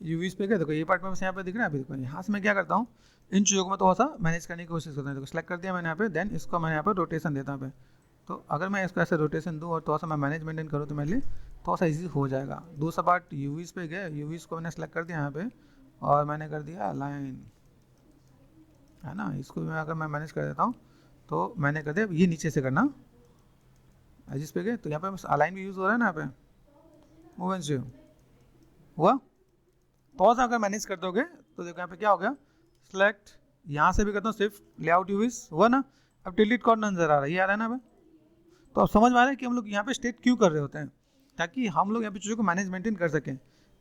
Speaker 1: यूवीज पे गए, देखो ये पार्ट में बस यहाँ पे दिख रहा है। अभी देखो यहाँ से मैं क्या करता हूँ, इन चीज़ों को मैं थोड़ा सा मैनेज करने की कोशिश करता हूँ। देखो सेलेक्ट कर दिया मैंने यहाँ पे, देन इसको मैं यहाँ पे रोटेशन देता हूँ यहाँ पे। तो अगर मैं इसको ऐसे रोटेशन दूँ और थोड़ा सा मैं मैनेज मेंटेन करूँ तो मेरे लिए थोड़ा सा ईजी हो जाएगा। दूसरा पार्ट यूवीज पे गए, यूवीज को मैंने सेलेक्ट कर दिया यहाँ पे और मैंने कर दिया अलाइन, है ना। इसको मैं अगर मैं मैनेज कर देता हूँ तो मैंने कर दिया, ये नीचे से करना, एजिस पे गए तो यहाँ पे अलाइन भी यूज़ हो रहा है ना, यहाँ पे मूव एंड शेव हुआ। थोड़ा सा अगर मैनेज कर दोगे तो देखो यहाँ पे क्या हो गया, सिलेक्ट यहाँ से भी करता हूँ शिफ्ट लेआउट यूवीज हुआ ना। अब डिलीट कॉर्ड नजर आ रहा है, ये आ रहा है ना भाई। तो अब समझ में आ रहा है कि हम लोग यहाँ पे स्टेट क्यों कर रहे होते हैं, ताकि हम लोग यहाँ पे चीज़ों को मैनेज मेंटेन कर सकें।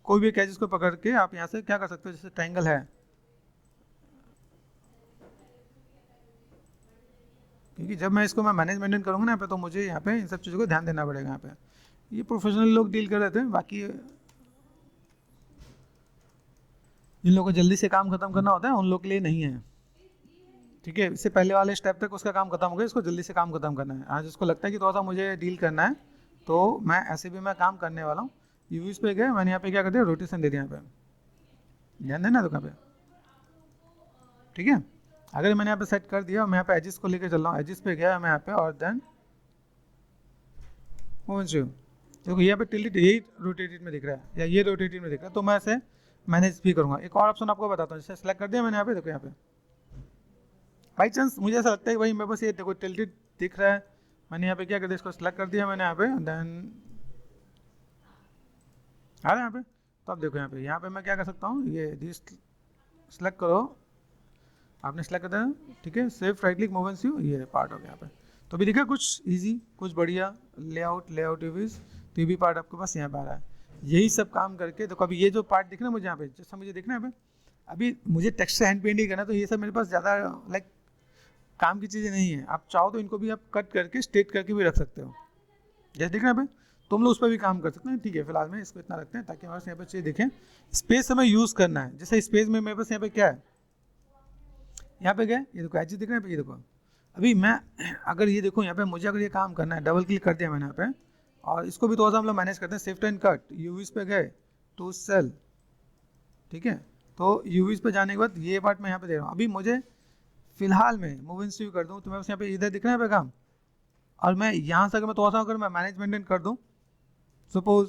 Speaker 1: कोई भी कैचेस को पकड़ के आप यहाँ से क्या कर सकते हो, जैसे ट्रायंगल है, क्योंकि जब मैं इसको मैं मैनेज मेंटेन करूँगा ना यहाँ पे, तो मुझे यहाँ पे इन सब चीज़ों को ध्यान देना पड़ेगा। यहाँ पे ये प्रोफेशनल लोग डील कर रहे थे, बाकी जिन लोगों को जल्दी से काम खत्म करना होता है उन लोग के लिए नहीं है, ठीक है। इससे पहले वाले स्टेप तक उसका काम खत्म हो गया, इसको जल्दी से काम खत्म करना है। आज उसको लगता है कि थोड़ा सा मुझे डील करना है, तो मैं ऐसे भी मैं काम करने वाला हूँ। यूवीज पे गए, मैंने यहाँ पे क्या कर दिया, रोटेशन दे दिया यहाँ पे, ध्यान देना दुकान पे, ठीक है। अगर मैंने यहाँ पे सेट कर दिया और मैं यहाँ पे एजिस को लेकर चल रहा हूँ, एजिस पे गया मैं यहाँ पे और देन देखो यहाँ पे टिल्ट यही रोटेटेड में दिख रहा है या ये रोटेटेड में दिख रहा है, तो मैं ऐसे मैनेज भी करूँगा। एक और ऑप्शन आपको बताता हूँ, जैसे सेलेक्ट कर दिया मैंने यहाँ पे, देखो यहाँ पे बाई चांस मुझे ऐसा लगता है कि भाई मेरे पास ये देखो टिल्टेड दिख रहा है, मैंने यहाँ पे क्या कर दिया, इसको सेलेक्ट कर दिया मैंने यहाँ पे, देन आ रहा है यहाँ पे। तो अब देखो यहाँ पे मैं क्या कर सकता हूँ, ये सेलेक्ट करो, आपने सेलेक्ट कर दिया, ठीक है। Safe right click move and sew, ये पार्ट हो गया यहाँ पे। तो अभी देखा कुछ इजी, कुछ बढ़िया लेआउट यूवीज, तो ये भी पार्ट आपके पास यहाँ पे आ रहा है। यही सब काम करके देखो, अभी ये जो पार्ट दिख रहा है मुझे यहाँ पे, जैसा मुझे दिख रहा है यहाँ पे, अभी मुझे टेक्स्ट से हैंड पेंट ही करना, तो ये सब मेरे पास ज़्यादा लाइक काम की चीज़ें नहीं है। आप चाहो तो इनको भी आप कट करके स्ट्रेट करके भी रख सकते हो, जैसे दिख रहा है भाई, तुम लोग उस पर भी काम कर सकते हैं, ठीक है। फिलहाल में इसको इतना रखते हैं ताकि हमारे यहाँ पे चीज़ दिखें। स्पेस हमें यूज़ करना है, जैसे स्पेस में मेरे पास यहाँ पे क्या है, यहाँ पे गए, ये देखो एच दिख रहा है, ये देखो अभी मैं अगर ये देखो यहाँ पे मुझे अगर ये काम करना है, डबल क्लिक कर दिया मैंने यहाँ पे, और इसको भी थोड़ा सा हम लोग मैनेज करते हैं, शिफ्ट एंड कट यूवीज पे गए टू सेल, ठीक है। तो यूवीज पे जाने के बाद ये पार्ट मैं यहाँ पे दे रहा हूँ। अभी मुझे फिलहाल में मूव इन स्यू कर दूँ तो मैं बस यहाँ पे इधर दिख रहा है पे काम, और मैं यहाँ से अगर मैं थोड़ा सा अगर मैं मैनेज मेंटेन कर दूँ सपोज,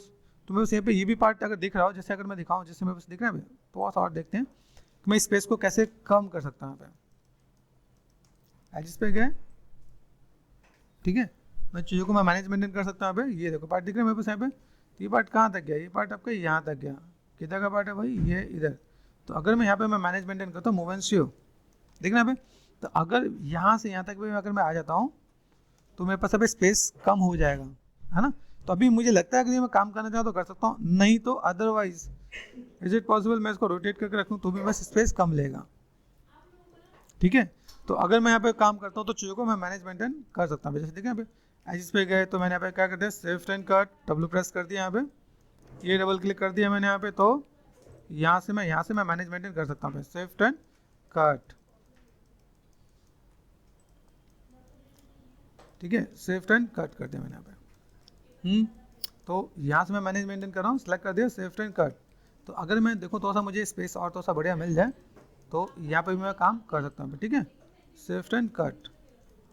Speaker 1: तो मैं बस यहाँ पे ये भी पार्ट अगर दिख रहा हो, जैसे अगर मैं दिखाऊँ, जैसे मैं बस दिख रहा है, थोड़ा सा और देखते हैं कि मैं स्पेस को कैसे कम कर सकता हूँ। यहाँ पे एजिस पे गए, ठीक है, मैं चीज़ों को मैं मैनेज मेंटेन कर सकता हूँ। यहाँ पे ये देखो पार्ट दिख रहा है मेरे पास यहाँ पे, तो ये पार्ट कहाँ तक गया, ये पार्ट आपका यहाँ तक गया, किधर का पार्ट है भाई, ये इधर। तो अगर मैं यहाँ पे मैं मैनेज मेंटेन करता हूँ मूव एंड शेव, देख रहे हैं यहाँ पे, तो अगर यहाँ से यहाँ तक भी अगर मैं आ जाता हूँ तो मेरे पास अभी स्पेस कम हो जाएगा, है ना। तो अभी मुझे लगता है कि मैं काम करना चाहूँ तो कर सकता हूँ, नहीं तो अदरवाइज इज इट पॉसिबल मैं इसको रोटेट करके रखूँ तो भी बस स्पेस कम लेगा, ठीक है। तो अगर मैं यहाँ पे काम करता हूँ तो चीज़ों को मैं मैनेज मेंटेन कर सकता हूँ। जैसे देखिए यहाँ पे एजिस पे गए तो मैंने यहाँ पे क्या कर दिया, shift and cut W press कर दिया, यहाँ पे ये डबल क्लिक कर दिया मैंने यहाँ पे, तो यहाँ से मैं मैनेज मेंटेन कर सकता हूँ, शिफ्ट एंड कट, ठीक है, शिफ्ट एंड कट कर दिया मैंने यहाँ पे। तो यहाँ से मैं मैनेज मेंटेन कर रहा हूँ, सेलेक्ट कर दिया शिफ्ट एंड कट। तो अगर मैं देखो थोड़ा सा मुझे स्पेस और थोड़ा सा बढ़िया मिल जाए तो यहाँ पे भी मैं काम कर सकता हूँ, ठीक है। शिफ्ट एंड कट,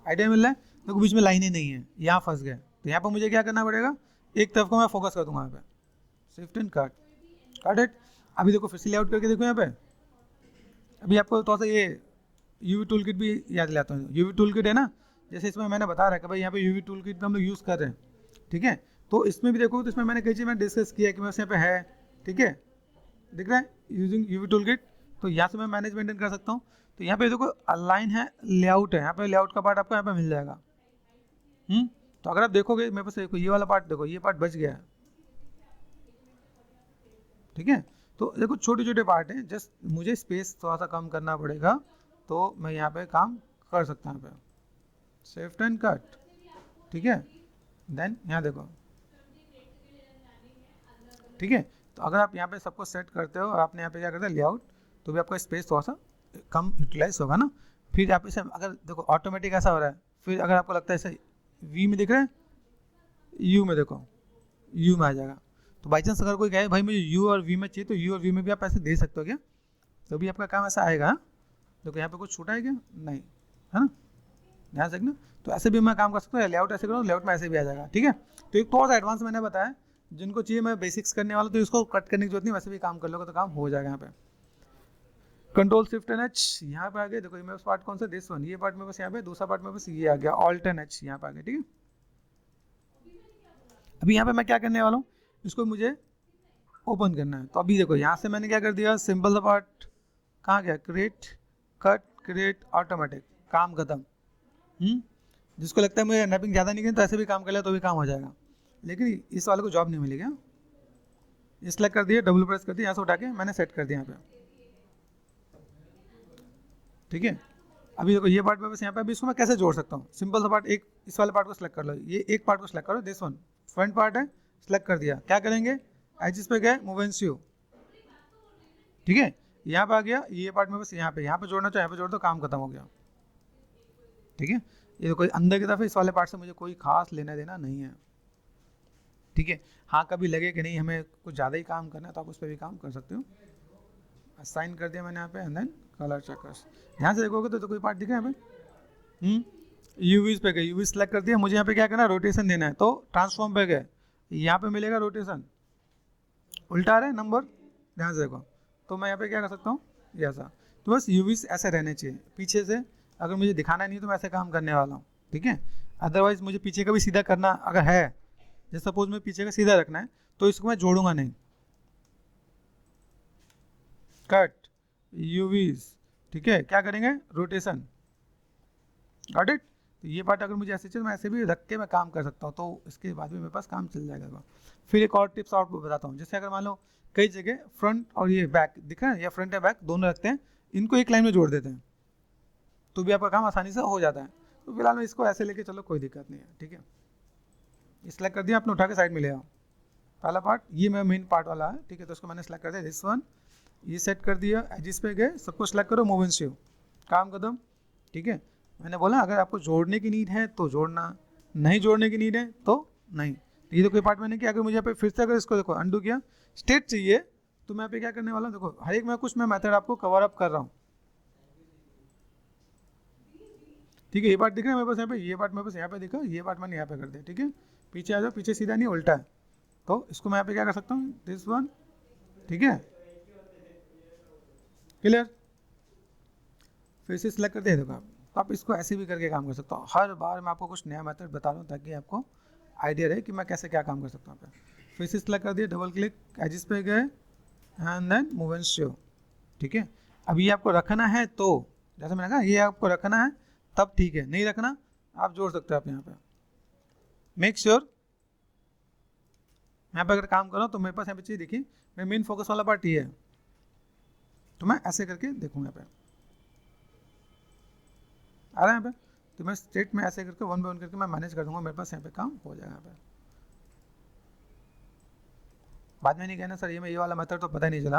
Speaker 1: आइडिया मिल रहा है। देखो बीच में लाइनें नहीं है, यहाँ फंस गए, तो यहाँ पर मुझे क्या करना पड़ेगा, एक तरफ को मैं फोकस कर दूंगा यहाँ पे, shift and cut, cut it. अभी देखो फिर से लेआउट करके देखो यहाँ पे, अभी आपको थोड़ा सा ये यूवी टूल किट भी याद दिलाता हूँ। यूवी टूल किट है ना, जैसे इसमें मैंने बता रहा है कि भाई यहाँ पे यूवी टूल किट हम लोग यूज़ कर रहे हैं, ठीक है। तो इसमें भी देखो, तो इसमें मैंने कई चीज़ मैंने डिस्कस किया कि बस यहाँ पे है, ठीक है, दिख रहा है यूजिंग यूवी टूल किट। तो यहाँ से मैं मैनेज मेंटेन कर सकता हूँ। तो यहाँ पे देखो अलाइन है, लेआउट है, यहाँ पे लेआउट का पार्ट आपको यहाँ पे मिल जाएगा। तो अगर आप देखोगे मेरे पास देखो ये वाला पार्ट, देखो ये पार्ट बच गया है, ठीक है। तो देखो छोटे छोटे पार्ट हैं, जस्ट मुझे स्पेस थोड़ा सा कम करना पड़ेगा, तो मैं यहाँ पे काम कर सकता हूँ। यहाँ पे शिफ्ट एंड कट, ठीक है, देन यहाँ देखो, ठीक है। तो अगर आप यहाँ पे सबको सेट करते हो और आपने यहाँ पे क्या करते हैं लेआउट, तो भी आपका स्पेस थोड़ा सा कम यूटिलाइज होगा ना। फिर आप इसे अगर देखो ऑटोमेटिक ऐसा हो रहा है, फिर अगर आपको लगता है ऐसे वी में दिख रहा है, यू में देखो, यू में आ जाएगा। तो बाई चांस अगर कोई कहे भाई मुझे यू और वी में चाहिए, तो यू और वी में भी आप ऐसे दे सकते हो क्या, तो भी आपका काम ऐसा आएगा। देखो यहाँ पे कुछ छूटा है क्या, नहीं, है ना, ध्यान से ना। तो ऐसे भी मैं काम कर सकता हूँ, लेआउट ऐसे करो, लेआउट में ऐसे भी आ जाएगा, ठीक है। तो एक थोड़ा सा एडवांस मैंने बताया, जिनको चाहिए मैं बेसिक्स करने वाला, तो इसको कट करने की जरूरत नहीं, वैसे भी काम कर लोगे तो काम हो जाएगा यहाँ पे। कंट्रोल शिफ्ट एन एच यहाँ पे आ गया, देखो इमेज पार्ट कौन सा, दिस वन, ये पार्ट में बस यहाँ पे, दूसरा पार्ट में बस ये आ गया, ऑल्ट एन एच यहाँ पे आ गया, ठीक है। अभी यहाँ पे मैं क्या करने वाला हूँ, इसको मुझे ओपन करना है। तो अभी देखो यहाँ से मैंने क्या कर दिया, सिंपल सा पार्ट कहाँ गया, क्रिएट, कट, क्रिएट, ऑटोमेटिक, काम खत्म। जिसको लगता है मुझे नैपिंग ज़्यादा नहीं करनी, तो ऐसे भी काम कर ले तो भी काम हो जाएगा, लेकिन इस वाले को जॉब नहीं मिलेगा। सेलेक्ट कर दिया, डबल प्रेस कर दिया, यहाँ से उठा के मैंने सेट कर दिया यहाँ पे, ठीक है। अभी देखो ये पार्ट में बस यहाँ पे, अभी इसको मैं कैसे जोड़ सकता हूँ, सिंपल सा पार्ट, एक इस वाले पार्ट को सिलेक्ट कर लो, ये एक पार्ट को सिलेक्ट करो, दिस वन फ्रंट पार्ट है, सिलेक्ट कर दिया, क्या करेंगे, एजिस पे गए, मूव एंड स्यू, ठीक है। यहाँ पे आ गया, ये पार्ट में बस यहाँ पे जोड़ना चाहिए, यहाँ पे जोड़ दो, काम खत्म हो गया, ठीक है। ये कोई अंदर की तरफ है, इस वाले पार्ट से मुझे कोई खास लेना देना नहीं है, ठीक है। हाँ कभी लगे कि नहीं हमें कुछ ज़्यादा ही काम करना है, तो आप उस पर भी काम कर सकते हो। असाइन कर दिया मैंने यहाँ पे, एंड देन कलर चेकर्स, ध्यान से देखोगे तो कोई पार्ट दिखा है यहाँ पे, यूवीज पे गए, यूवी सेलेक्ट कर दिया, मुझे यहाँ पे क्या करना है, रोटेशन देना है, तो ट्रांसफॉर्म पे गए, यहाँ पे मिलेगा रोटेशन, उल्टा आ रहा है नंबर, ध्यान से देखो। तो मैं यहाँ पे क्या कर सकता हूँ, ये ऐसा, तो बस यूवीज ऐसे रहने चाहिए पीछे से, अगर मुझे दिखाना नहीं तो मैं ऐसे काम करने वाला हूँ, ठीक है। अदरवाइज मुझे पीछे का भी सीधा करना अगर है, जैसे सपोज में पीछे का सीधा रखना है, तो इसको मैं जोड़ूंगा नहीं, कट, यूवीज, ठीक है, क्या करेंगे, रोटेशन, गॉट इट। तो ये पार्ट अगर मुझे ऐसे चाहिए, मैं ऐसे भी रख के मैं काम कर सकता हूँ, तो इसके बाद भी मेरे पास काम चल जाएगा। फिर एक और टिप्स और बताता हूँ, जैसे अगर मान लो कई जगह फ्रंट और ये बैक दिख रहा है, या फ्रंट या बैक दोनों रखते हैं, इनको एक लाइन में जोड़ देते हैं, तो भी आपका काम आसानी से हो जाता है। तो फिलहाल मैं इसको ऐसे लेके चलो, कोई दिक्कत नहीं है, ठीक है। सेलेक्ट कर दिया, आपने उठा के साइड में ले आओ, पहला पार्ट ये मेरा मेन पार्ट वाला है, ठीक है। तो इसको मैंने सेलेक्ट कर दिया, दिस वन, ये सेट कर दिया, एजिस पे गए, सबको सेलेक्ट करो, मूव एंड शेव, काम कदम, ठीक है। मैंने बोला अगर आपको जोड़ने की नीड है तो जोड़ना, नहीं जोड़ने की नीड है तो नहीं। ये तो कोई पार्ट मैंने किया, अगर मुझे यहाँ पे फिर से अगर इसको देखो अंडू किया, स्टेट चाहिए, तो मैं यहाँ पे क्या करने वाला हूँ, देखो हर एक में कुछ मैं मेथड आपको कवर अप कर रहा हूँ, ठीक है। ये पार्ट दिख रहा है मेरे पास यहाँ पे, ये पार्ट मेरे पास यहाँ पे दिखा, ये पार्ट मैंने यहाँ पे कर दिया, ठीक है। पीछे आ जाओ, पीछे सीधा नहीं उल्टा है, तो इसको मैं यहाँ पे क्या कर सकता हूँ, दिस वन, ठीक है, क्लियर। फिर से सिलेक्ट कर दे, देखो आप, तो आप इसको ऐसे भी करके काम कर सकते हो। हर बार मैं आपको कुछ नया मेथड बता रहा हूँ, ताकि आपको आइडिया रहे कि मैं कैसे क्या काम कर सकता हूँ। फिर से सिलेक्ट कर दिया, डबल क्लिक, एजिस पे गए, and then move and sew, ठीक है। अब ये आपको रखना है, तो जैसे मैंने कहा ये आपको रखना है तब ठीक है, नहीं रखना आप जोड़ सकते हो आप यहाँ पे। मेक श्योर यहाँ पे अगर काम करो तो मेरे पास यहाँ पे चीज़ देखिए, मेरा मेन फोकस वाला पार्ट ये है, तो मैं ऐसे करके देखूँ यहाँ पे आ रहा है यहाँ पे, तो मैं स्टेट में ऐसे करके वन बाय वन करके मैं मैनेज कर दूंगा, मेरे पास यहाँ पे काम हो जाएगा यहाँ पे। बाद में नहीं कहना सर ये वाला मेथड तो पता नहीं चला,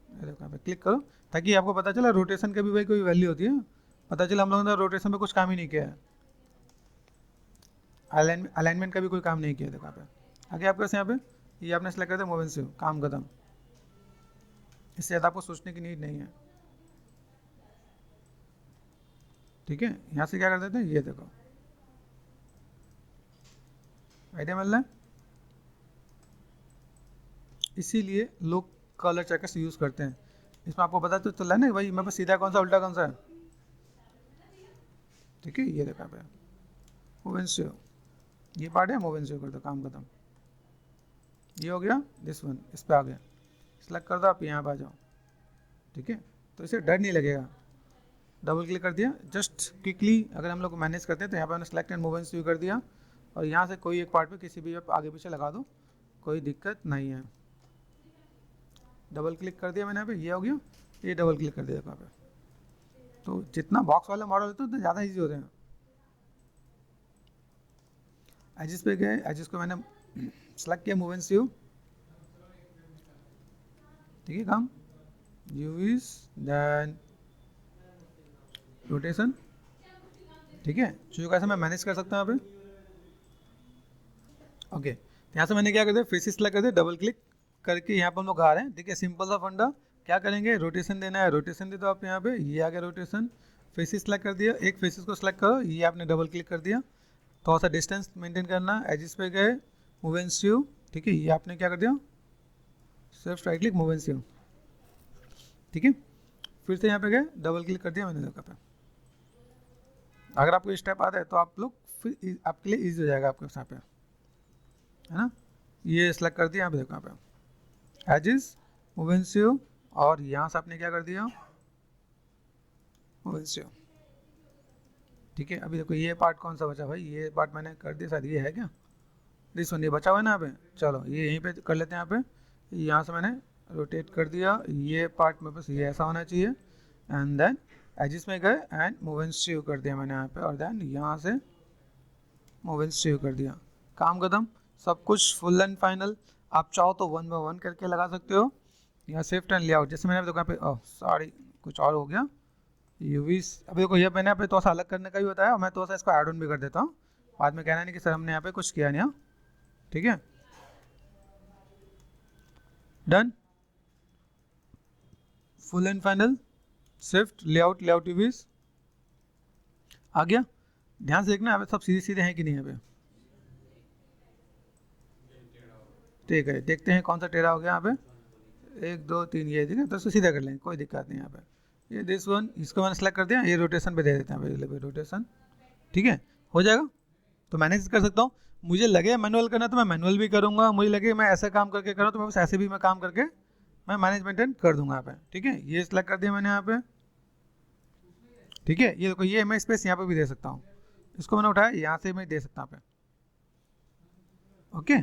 Speaker 1: यहाँ पे क्लिक करो, ताकि आपको पता चला रोटेशन का भी भाई कोई वैल्यू होती है, पता चला हम लोगों ने रोटेशन पे कुछ काम ही नहीं किया है, अलाइनमेंट का भी कोई काम नहीं किया। देखो यहाँ पे आगे आपके पास यहाँ पे ये आपने सेलेक्ट कर दिया, मूव एंड शेव, काम खत्म, इससे ज़्यादा आपको सोचने की नीड नहीं है, ठीक है। यहाँ से क्या कर देते हैं, ये देखो आइडिया मिल रहा है, इसीलिए लोग कलर चेकर्स यूज़ करते हैं। इसमें आपको पता तो चल रहा है ना भाई मेरे पास सीधा कौन सा उल्टा कौन सा है, ठीक है। ये देखा पे मूव एंड शेव, ये पार्ट है, मूव एंड शेव कर दो, काम खत्म, ये हो गया, दिस वन इस पर आ गया, सेलेक्ट कर दो, आप यहाँ पर आ जाओ, ठीक है। तो इसे डर नहीं लगेगा, डबल क्लिक कर दिया, जस्ट क्विकली अगर हम लोग मैनेज करते हैं तो यहाँ पे हमने सेलेक्ट एंड मूव एंड शेव कर दिया, और यहाँ से कोई एक पार्ट पे किसी भी आगे पीछे लगा दो, कोई दिक्कत नहीं है। डबल क्लिक कर दिया मैंने यहाँ पे, ये हो गया, ये डबल क्लिक कर दिया यहाँ पे। तो जितना बॉक्स वाले मॉडल होते हैं उतने ज़्यादा ईजी होते हैं। एजिस पे गए, एजिस को मैंने सेलेक्ट किया, मूव एंड शेव, ठीक है, काम यूवीज देन रोटेशन, ठीक है। चीज़ों को ऐसे मैं मैनेज कर सकता हूँ यहाँ पे। ओके, यहाँ से मैंने क्या कर दिया, फेसिस सेलेक्ट कर दिया, डबल क्लिक करके यहाँ पर हम लोग आ रहे हैं, ठीक है। सिंपल सा फंडा, क्या करेंगे, रोटेशन देना है, रोटेशन दे दो आप यहाँ पे, ये आ गया रोटेशन। फेसिस सेलेक्ट कर दिया, एक फेसिस को सिलेक्ट करो, ये आपने डबल क्लिक कर दिया, थोड़ा सा डिस्टेंस मेंटेन करना, एजिस पे गए, मूव एंड स्यू, ठीक है, ये आपने क्या कर दिया, सिर्फ राइट क्लिक, मूव एंड स्यू, ठीक है। फिर से यहाँ पे गए, डबल क्लिक कर दिया मैंने जगह पे। अगर आपको स्टेप आता है तो आप लोग फिर आपके लिए ईजी हो जाएगा आपके यहाँ पे, है ना। ये सेलेक्ट कर दिया, यहाँ पे देखो यहाँ पे एजिस, मूव एंड स्यू, और यहाँ से आपने क्या कर दिया, मूव एंड स्यू, ठीक है। अभी देखो ये पार्ट कौन सा बचा भाई, ये पार्ट मैंने कर दिया शायद, ये है क्या, दिस वन, ये बचा हुआ है ना यहाँ पे, चलो ये यहीं पे कर लेते हैं। यहाँ पे यहाँ से मैंने रोटेट कर दिया, ये पार्ट में बस ये ऐसा होना चाहिए, एंड देन एजिस में गए एंड मूव एंड स्यू कर दिया मैंने यहाँ पे, और देन यहाँ से मूव एंड स्यू कर दिया, काम खत्म, सब कुछ फुल एंड फाइनल। आप चाहो तो 1 बाय 1 करके लगा सकते हो, या शिफ्ट एंड लेआउट, जैसे मैंने देखो यहाँ पे, ओह सॉरी कुछ और हो गया, यूवीज, अभी देखो ये मैंने यहाँ पे थोड़ा सा अलग करने का भी बताया, और मैं थोड़ा सा इसको ऐड ऑन भी कर देता हूँ, बाद में कहना नहीं कि सर हमने यहाँ पे कुछ किया नहीं, हाँ, ठीक है। Done, full and final, shift layout, layout UVs आ गया। ध्यान से देखना यहाँ पे सब सीधे सीधे हैं कि नहीं यहाँ पे, ठीक है। देखते हैं कौन सा टेढ़ा हो गया यहाँ पे, 1 2 3, ये ठीक है, तो इसको सीधा कर लेंगे, कोई दिक्कत नहीं यहाँ पे। ये दिस वन, इसको मैंने सेलेक्ट कर दिया, ये रोटेशन पे दे देते हैं रोटेशन, ठीक है, हो जाएगा। तो मैनेज कर सकता हूँ, मुझे लगे मैनुअल करना तो मैं मैनुअल भी करूँगा, मुझे लगे मैं ऐसे काम करके करूँ तो मैं बस ऐसे भी मैं काम करके मैं मैनेज मेंटेन कर दूंगा यहाँ पे, ठीक है। ये सेलेक्ट कर दिया मैंने यहाँ पे, ठीक है। ये देखो, ये मैं स्पेस यहाँ पे भी दे सकता हूँ, इसको मैंने उठाया, यहाँ से मैं दे सकता हूँ यहाँ पे, ओके।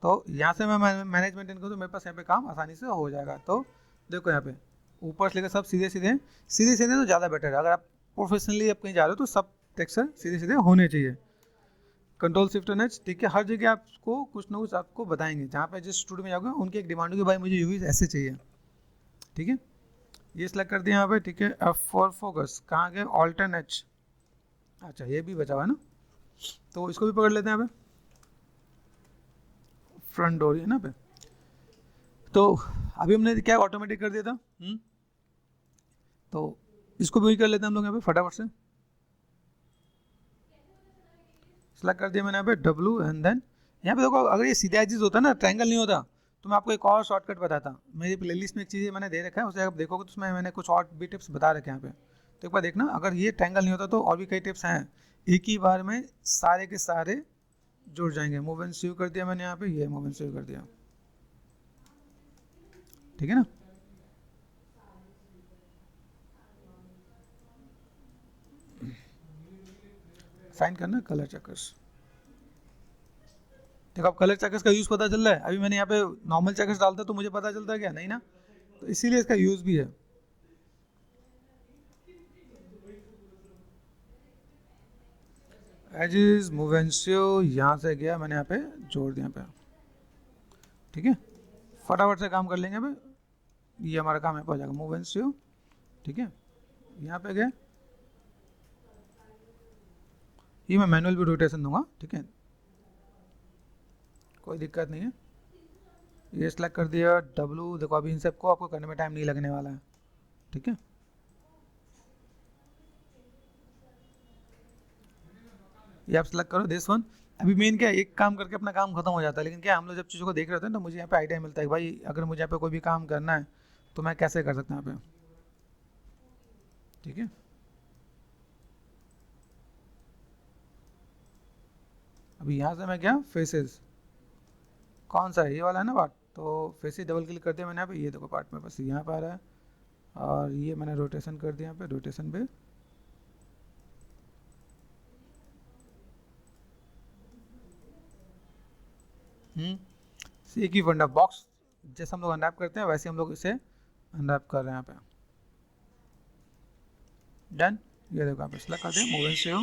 Speaker 1: तो यहाँ से मैं मैनेज मेंटेन करूँ तो मेरे पास यहाँ पे काम आसानी से हो जाएगा। तो देखो यहाँ पे ऊपर से लेकर सब सीधे सीधे, सीधे सीधे तो ज़्यादा बेटर है, अगर आप प्रोफेशनली आप कहीं जा रहे हो तो सब टेक्सचर सीधे सीधे होने चाहिए। कंट्रोल शिफ्ट एन एच, ठीक है, हर जगह आपको कुछ ना कुछ आपको बताएंगे, जहाँ पे जिस स्टूडियो में जाओगे उनकी एक डिमांड होगी, भाई मुझे यूवीज ऐसे चाहिए, ठीक है। ये सिलेक्ट कर दिया यहाँ पे, ठीक है। F4 फोकस कहाँ गए, ऑल्टर्न एच, अच्छा ये भी बचा हुआ है ना, तो इसको भी पकड़ लेते हैं यहाँ पे, फ्रंट डोर है ना पे। तो अभी हमने क्या ऑटोमेटिक कर दिया था, तो इसको भी कर लेते हैं हम लोग यहाँ पे फटाफट से। सेलेक्ट कर दिया मैंने यहाँ पे W, एंड देन यहाँ पे देखो, अगर ये सीधा एजिस होता ना, ट्रायंगल नहीं होता, तो मैं आपको एक और शॉर्टकट बताता। मेरी प्लेलिस्ट में एक चीज़ मैंने दे रखा है, उसे आप देखोगे तो उसमें मैंने कुछ और भी टिप्स बता रखे हैं यहाँ पे, तो एक बार देखना, अगर ये ट्रायंगल नहीं होता तो और भी कई टिप्स हैं, एक ही बार में सारे के सारे जुड़ जाएंगे। मूव एंड स्यू कर दिया मैंने यहाँ पे, ये मूव एंड स्यू कर दिया, ठीक है ना। साइन करना कलर चेकर्स, देखो अब कलर चेकर्स का यूज़ पता चल रहा है। अभी मैंने यहाँ पे नॉर्मल चेकर्स डालता तो मुझे पता चलता है क्या, नहीं ना, तो इसीलिए इसका यूज़ भी है। एजिस, मूव एंड स्यू, यहाँ से गया मैंने यहाँ पे जोड़ दिया पे, ठीक है। फटाफट से काम कर लेंगे पे, ये हमारा काम है हो जाएगा, मूव एंड स्यू, ठीक है। यहाँ पे गए, ये मैं मैनुअल भी रोटेशन दूंगा, ठीक है, कोई दिक्कत नहीं है। ये सेलेक्ट कर दिया W, देखो अभी इन सबको आपको करने में टाइम नहीं लगने वाला है, ठीक है। ये आप सेलेक्ट करो दिस वन। अभी मेन क्या है, एक काम करके अपना काम खत्म हो जाता है, लेकिन क्या हम लोग जब चीज़ों को देख रहे होते हैं तो मुझे यहाँ पे आइडिया मिलता है कि भाई अगर मुझे यहाँ पे कोई भी काम करना है तो मैं कैसे कर सकता हूँ यहाँ पे, ठीक है। अभी यहाँ से मैं क्या, फेसेस कौन सा है, ये वाला है ना पार्ट, तो फेसेस डबल क्लिक कर दिया मैंने यहाँ पे, ये देखो पार्ट में बस यहाँ पे आ रहा है, और ये मैंने रोटेशन कर दिया यहाँ पे, रोटेशन पे एक ही फंडा बॉक्स, जैसे हम लोग अनरैप करते हैं वैसे हम लोग इसे अनरैप कर रहे हैं यहाँ पे। डन, ये देखो आप सेलेक्ट कर दें, मूव एंड स्यू,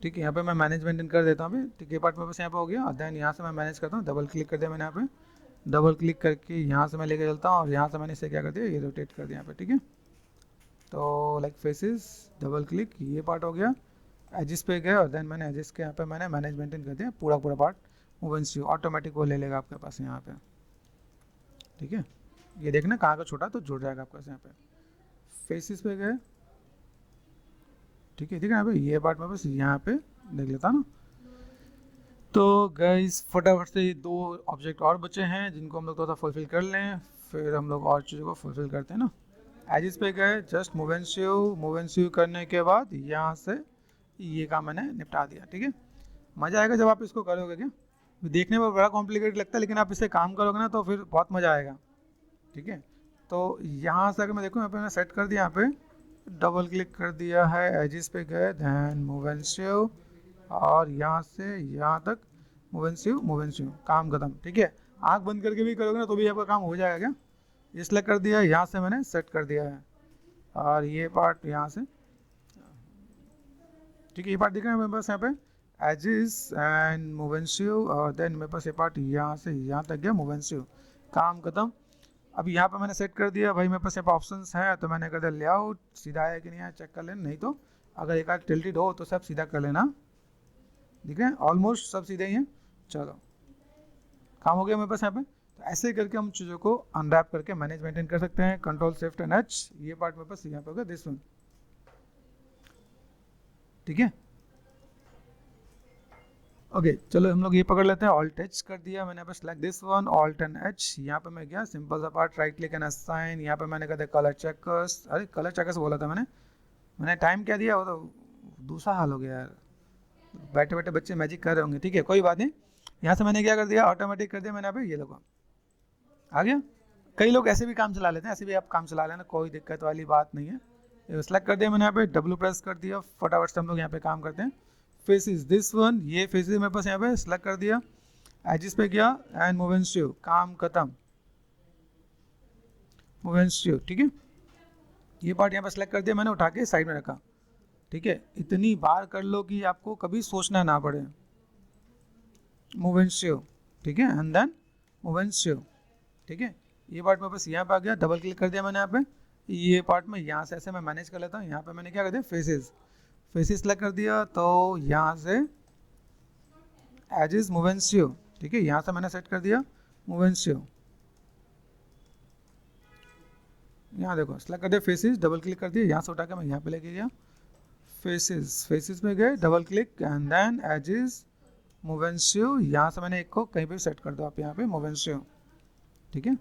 Speaker 1: ठीक है, यहाँ पे मैं मैनेज मेंटेन कर देता हूँ अभी, ठीक है, ये पार्ट मेरे पास यहाँ पे हो गया। और देन यहाँ से मैं मैनेज करता हूँ, डबल क्लिक कर दिया मैंने यहाँ पे, डबल क्लिक करके यहाँ से मैं लेके चलता हूँ और यहाँ से मैंने इसे क्या कर दिया, ये रोटेट कर दिया यहाँ पे, ठीक है। तो लाइक फेसेस, डबल क्लिक, ये पार्ट हो गया। एजिस पे गए और देन मैंने एजिस के यहाँ पे मैंने मैनेज मेंटेन कर दिया, पूरा पूरा part move and sew automatic वो ले लेगा आपके पास यहाँ पे, ठीक है। ये देखना कहाँ का छोटा तो जुड़ जाएगा आपके पास यहाँ पे। फेसेस पे गए, ठीक है, ठीक है, यहाँ पे ये पार्ट में बस यहाँ पे देख लेता ना। तो गाइस फटाफट से 2 ऑब्जेक्ट और बचे हैं जिनको हम लोग थोड़ा सा फुलफिल कर लें, फिर हम लोग और चीज़ों को फुलफिल करते हैं ना। एजिस पे गए, जस्ट मूव एंड स्यू करने के बाद यहाँ से ये काम मैंने निपटा दिया, ठीक है। मज़ा आएगा जब आप इसको करोगे, क्या देखने में बड़ा कॉम्प्लिकेटेड लगता है लेकिन आप इसे काम करोगे ना तो फिर बहुत मज़ा आएगा, ठीक है। तो यहाँ से अगर मैं देखूँ, यहाँ पे मैंने सेट कर दिया, यहाँ पे डबल क्लिक कर दिया है, एजिस पे गए, दैन मूव एंड स्यू और यहाँ से यहाँ तक मूव एंड स्यू, काम खत्म, ठीक है। आँख बंद करके भी करोगे ना तो भी आपका काम हो जाएगा। क्या इसलिए कर दिया, यहाँ से मैंने सेट कर दिया है और ये पार्ट यहाँ से, ठीक है, ये पार्ट दिख रहा है मेरे पास यहाँ पे एजिस एंड मूव एंड स्यू और देन मेरे पास ये पार्ट यहाँ से यहाँ तक गया मूव एंड स्यू, काम खत्म। अब यहाँ पे मैंने सेट कर दिया भाई, मेरे पास यहाँ पे ऑप्शंस है तो मैंने कर दिया लेआउट, सीधा है कि नहीं है चेक कर लेना, नहीं तो अगर एक आध टिल्टेड हो तो सब सीधा कर लेना, ठीक है, ऑलमोस्ट सब सीधे ही हैं। चलो काम हो गया मेरे पास यहाँ पे। तो ऐसे ही करके हम चीज़ों को अनरैप करके मैनेज मेंटेन कर सकते हैं। कंट्रोल शिफ्ट एंड एच, ये पार्ट मेरे पास यहाँ पे होगा, दिस वन, ठीक है। ओके चलो हम लोग ये पकड़ लेते हैं, ऑल्ट एच कर दिया मैंने यहाँ पे, select this one, alt and H, यहाँ पे मैं गया सिंपल सा part, right click and assign, यहाँ पे मैंने कर दिया कलर चेकर्स, अरे कलर चेकर्स बोला था मैंने टाइम क्या दिया, वो तो दूसरा हाल हो गया यार, बैठे बैठे बच्चे मैजिक कर रहे होंगे, ठीक है कोई बात नहीं। यहाँ से मैंने क्या कर दिया, ऑटोमेटिक कर दिया मैंने यहाँ पे, ये लोग आ गया। कई लोग ऐसे भी काम चला लेते हैं, ऐसे भी आप काम चला लेना, कोई दिक्कत वाली बात नहीं है। सेलेक्ट कर दिया मैंने यहाँ पे, डब्ल्यू प्रेस कर दिया, फटाफट से हम लोग यहाँ पे काम करते हैं। फेसेस, दिस वन, ये फेसेस मेरे पास यहाँ पे सेलेक्ट कर दिया, एजिस पे गया एंड मूव एंड स्यू, काम खत्म, मूव एंड स्यू, ठीक है। ये पार्ट यहाँ पे सेलेक्ट कर दिया मैंने, उठा के साइड में रखा, ठीक है। इतनी बार कर लो कि आपको कभी सोचना ना पड़े, मूव एंड स्यू, ठीक है, एंड देन मूव एंड स्यू, ठीक है। ये पार्ट मेरे पास यहाँ पे आ गया, डबल क्लिक कर दिया मैंने यहाँ पे, ये पार्ट में यहाँ से ऐसे मैं मैनेज कर लेता हूँ। यहाँ पे मैंने क्या कर दिया, फेसेस सेलेक्ट कर दिया, तो यहाँ से एजिस मूव एंड स्यू, ठीक है, यहाँ से मैंने सेट कर दिया मूव एंड स्यू, यहाँ देखो सेलेक्ट कर दिया फेसेस, डबल क्लिक कर दिया, यहाँ से उठा के मैं यहाँ पे लेके गया, फेसेस में गए, double click and then edges move and sew, यहाँ से मैंने एक को कहीं पे सेट कर दो आप यहाँ पे मूव एंड स्यू, ठीक है।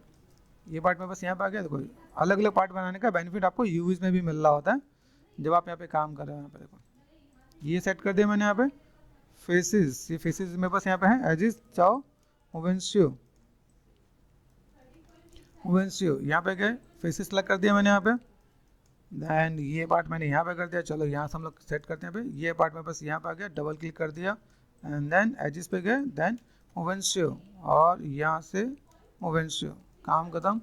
Speaker 1: ये पार्ट में बस यहाँ पे आ गया। देखो अलग अलग पार्ट बनाने का बेनिफिट आपको यूवीज में भी मिल रहा होता है जब आप यहाँ पे काम कर रहे हो। यहाँ पे देखो ये सेट कर दिया मैंने यहाँ पे, फेसेस, ये फेसेस मेरे पास यहाँ पे है, एजिस चाओ मूव एंड स्यू, यहाँ पे गए, फेसेस सेलेक्ट कर दिया मैंने यहाँ पे, देन ये पार्ट मैंने यहाँ पे कर दिया। चलो यहाँ से हम लोग सेट करते हैं पे, ये पार्ट मेरे पास यहाँ पे आ गया, डबल क्लिक कर दिया एंड देन एजिस पे गए, देन मूव एंड स्यू और यहाँ से मूव एंड स्यू, काम खत्म।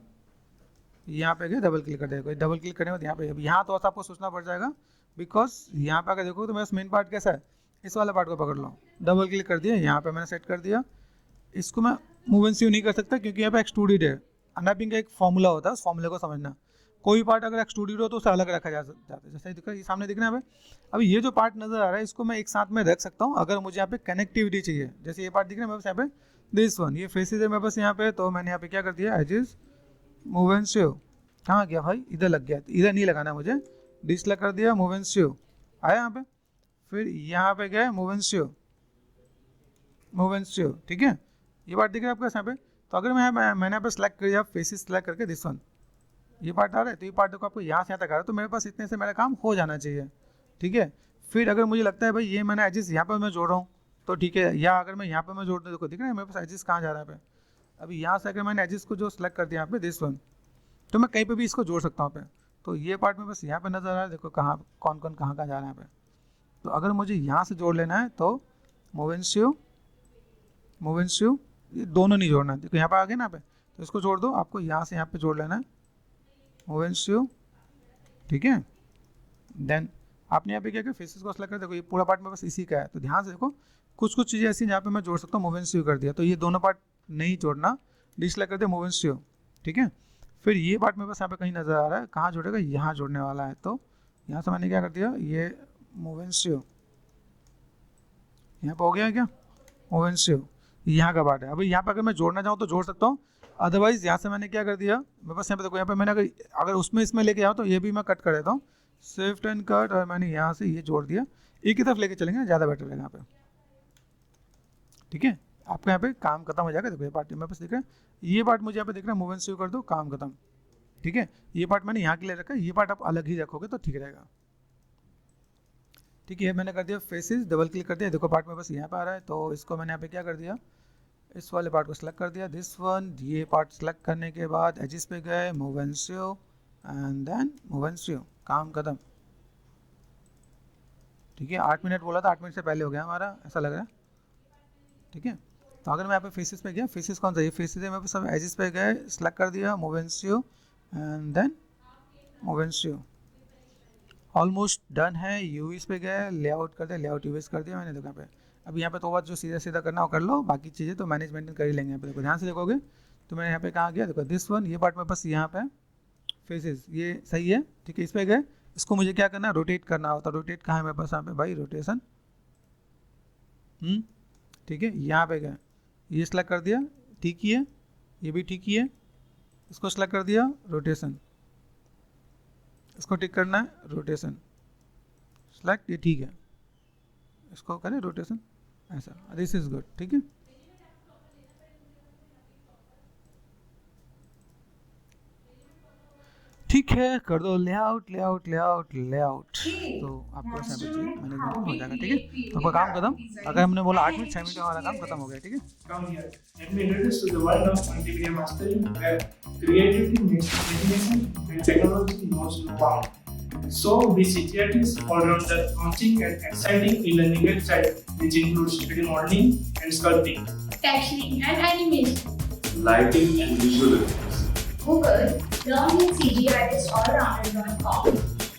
Speaker 1: यहाँ पे गए, डबल क्लिक कर दिया, डबल क्लिक करने के बाद यहाँ पे, यहाँ तो आपको सोचना पड़ जाएगा बिकॉज यहाँ पे अगर देखो तो मेरा मेन पार्ट कैसा है, इस वाले पार्ट को पकड़ लो, डबल क्लिक कर दिया, यहाँ पे मैंने सेट कर दिया। इसको मैं मूव एंड स्यू नहीं कर सकता क्योंकि यहाँ पे एक्सट्रूडेड है, अनरैपिंग का एक फॉर्मूला होता है, उस फॉर्मूले को समझना। कोई पार्ट अगर एक्सट्रूडेड हो तो उसे अलग रखा जाता है, जैसे दिख रहा है, ये सामने दिख रहा है। अब ये जो पार्ट नजर आ रहा है इसको मैं एक साथ में रख सकता हूँ अगर मुझे यहाँ पे कनेक्टिविटी चाहिए। जैसे ये पार्ट दिख रहा है मेरे पास यहाँ पे, दिस वन, ये फेसेस है मेरे पास यहाँ पे, तो मैंने यहाँ पे क्या कर दिया, एजिस मूव एंड स्यू, कहाँ गया भाई, इधर लग गया, इधर नहीं लगाना मुझे, डिसलेक्ट कर दिया, मूव एंड स्यू आया यहाँ पे, फिर यहाँ पे गए मूव एंड स्यू, ठीक है। ये पार्ट दिख रहा है आपके यहाँ पे। तो अगर मैंने यहाँ पे सेलेक्ट किया फेसेस सेलेक्ट करके दिस वन, ये पार्ट आ रहा है, तो ये पार्ट देखो आपको यहाँ से यहाँ तक आ रहा है, तो मेरे पास इतने से मेरा काम हो जाना चाहिए, ठीक है। फिर अगर मुझे लगता है भाई ये मैंने एजिस यहाँ पर मैं जोड़ रहा हूँ तो ठीक है, या अगर मैं यहाँ पर मैं जोड़ दूँ, देखो दिख रहा है मेरे पास एजिस कहाँ जा रहा है पे। अभी यहाँ से अगर मैंने एजिस को जो सेलेक्ट कर दिया यहाँ पे दिस वन, तो मैं कहीं पे भी इसको जोड़ सकता हूँ पे। तो ये पार्ट में बस यहाँ पे नजर आ रहा है, देखो कहाँ कौन कौन कहाँ जा रहा है यहाँ पे। तो अगर मुझे यहाँ से जोड़ लेना है तो मूव एंड स्यू, ये दोनों नहीं जोड़ना है, देखो यहाँ पे आ गए ना पे, तो इसको जोड़ दो, आपको यहाँ से यहाँ पे जोड़ लेना है मूव एंड स्यू, ठीक है। देन आपने यहाँ पे क्या किया, फेसेस को सेलेक्ट कर, देखो ये पूरा पार्ट में बस इसी का है, तो ध्यान से देखो कुछ कुछ चीज़ें ऐसी जहाँ पे मैं जोड़ सकता हूँ, मूव एंड शेव कर दिया, तो ये दोनों पार्ट नहीं जोड़ना, डिसलाइक कर दिया मूव एंड शेव, ठीक है। फिर ये पार्ट में बस यहाँ पे कहीं नज़र आ रहा है, कहाँ जोड़ेगा, यहाँ जोड़ने वाला है, तो यहाँ से मैंने क्या कर दिया, ये मूव एंड शेव यहाँ पे हो गया क्या, मूव एंड शेव यहाँ का पार्ट है। अभी यहाँ पे अगर मैं जोड़ना चाहूँ तो जोड़ सकता हूँ, अदरवाइज यहाँ से मैंने क्या कर दिया, मैं बस यहाँ पे देखो, यहाँ पे मैंने अगर उसमें इसमें लेके आओ तो ये भी मैं कट कर देता हूँ, शिफ्ट एंड कट, और मैंने यहाँ से ये जोड़ दिया, एक ही तरफ लेके चलेंगे ज़्यादा बेटर रहेगा यहाँ पे, ठीक है। आपका यहाँ पे काम खत्म हो जाएगा। देखो ये पार्ट में बस दिख रहा है, ये पार्ट मुझे यहाँ पे दिख रहा है, मूव एंड शेव कर दो, काम खत्म, ठीक है। ये पार्ट मैंने यहाँ के लिए रखा है, ये पार्ट आप अलग ही रखोगे तो ठीक रहेगा, ठीक है। मैंने कर दिया फेसेस, डबल क्लिक कर दिया, देखो पार्ट में बस यहाँ पे आ रहा है, तो इसको मैंने यहाँ पे क्या कर दिया, इस वाले पार्ट को सिलेक्ट कर दिया, दिस वन, ये पार्ट सेलेक्ट करने के बाद एजिस पे गए, move and shave and then move and shave, काम खत्म, ठीक है। 8 मिनट बोला था, 8 मिनट से पहले हो गया हमारा, ऐसा लग रहा है, ठीक है। तो अगर मैं यहाँ पे फेसेस पे गया, फेसेस कौन सा, ये फेसेस है, मैं सब एजिस पे गए, सेलेक्ट कर दिया, move and shave and then move and sew, almost done है। यूवीज पे गए, लेआउट कर दिया, लेआउट यूवीज कर दिया मैंने, देखो यहाँ पे। अब यहाँ पे तो बात जो सीधा सीधा करना हो कर लो, बाकी चीज़ें तो मैनेजमेंट कर ही लेंगे। यहाँ पे देखो ध्यान से देखोगे तो मैंने यहाँ पे कहाँ गया, देखो दिस वन, ये पार्ट में बस यहाँ पे फेसेस, ये सही है, ठीक है। इस पे गए, इसको मुझे क्या करना है, रोटेट करना होता है, रोटेट कहाँ है मेरे पास, यहाँ पे भाई रोटेशन, ठीक है। यहाँ पे गए, ये सेलेक्ट कर दिया, ठीक ही है, ये भी ठीक ही है, इसको सेलेक्ट कर दिया, रोटेशन, इसको टिक करना है, रोटेशन, सेलेक्ट, ये ठीक है, इसको करें रोटेशन, ऐसा, दिस इज गुड, ठीक है। ठीक है, कर दो लेआउट लेआउट लेआउट लेआउट, तो आपको ऐसा मैनेजमेंट हो जाएगा, ठीक है। तो आपका काम खत्म, अगर हमने बोला 8 मिनट 6 मिनट हमारा काम खत्म हो गया, ठीक है।
Speaker 2: Let me introduce to the world of multimedia mastering, where creativity meets imagination and technology knows no bound. So, the CTRT is all-rounder, launching an exciting e-learning website which includes 3D modeling and sculpting,
Speaker 3: texturing and animation,
Speaker 4: lighting and visual effects.
Speaker 3: Google Learn with CGArtistAllrounder.com.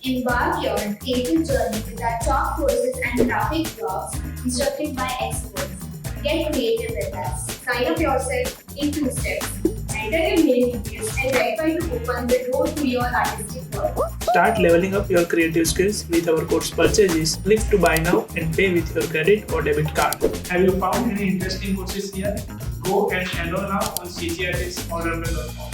Speaker 3: Embark your creative journey with our top courses and graphic blogs instructed by experts. Get creative with us. Sign up yourself in 2 steps. Enter your mail details and verify to open the door to your artistic world.
Speaker 2: Start leveling up your creative skills with our course purchases. Click to buy now and pay with your credit or debit card. Have you found any interesting courses here? Go and enroll now on CGArtistAllrounder.com.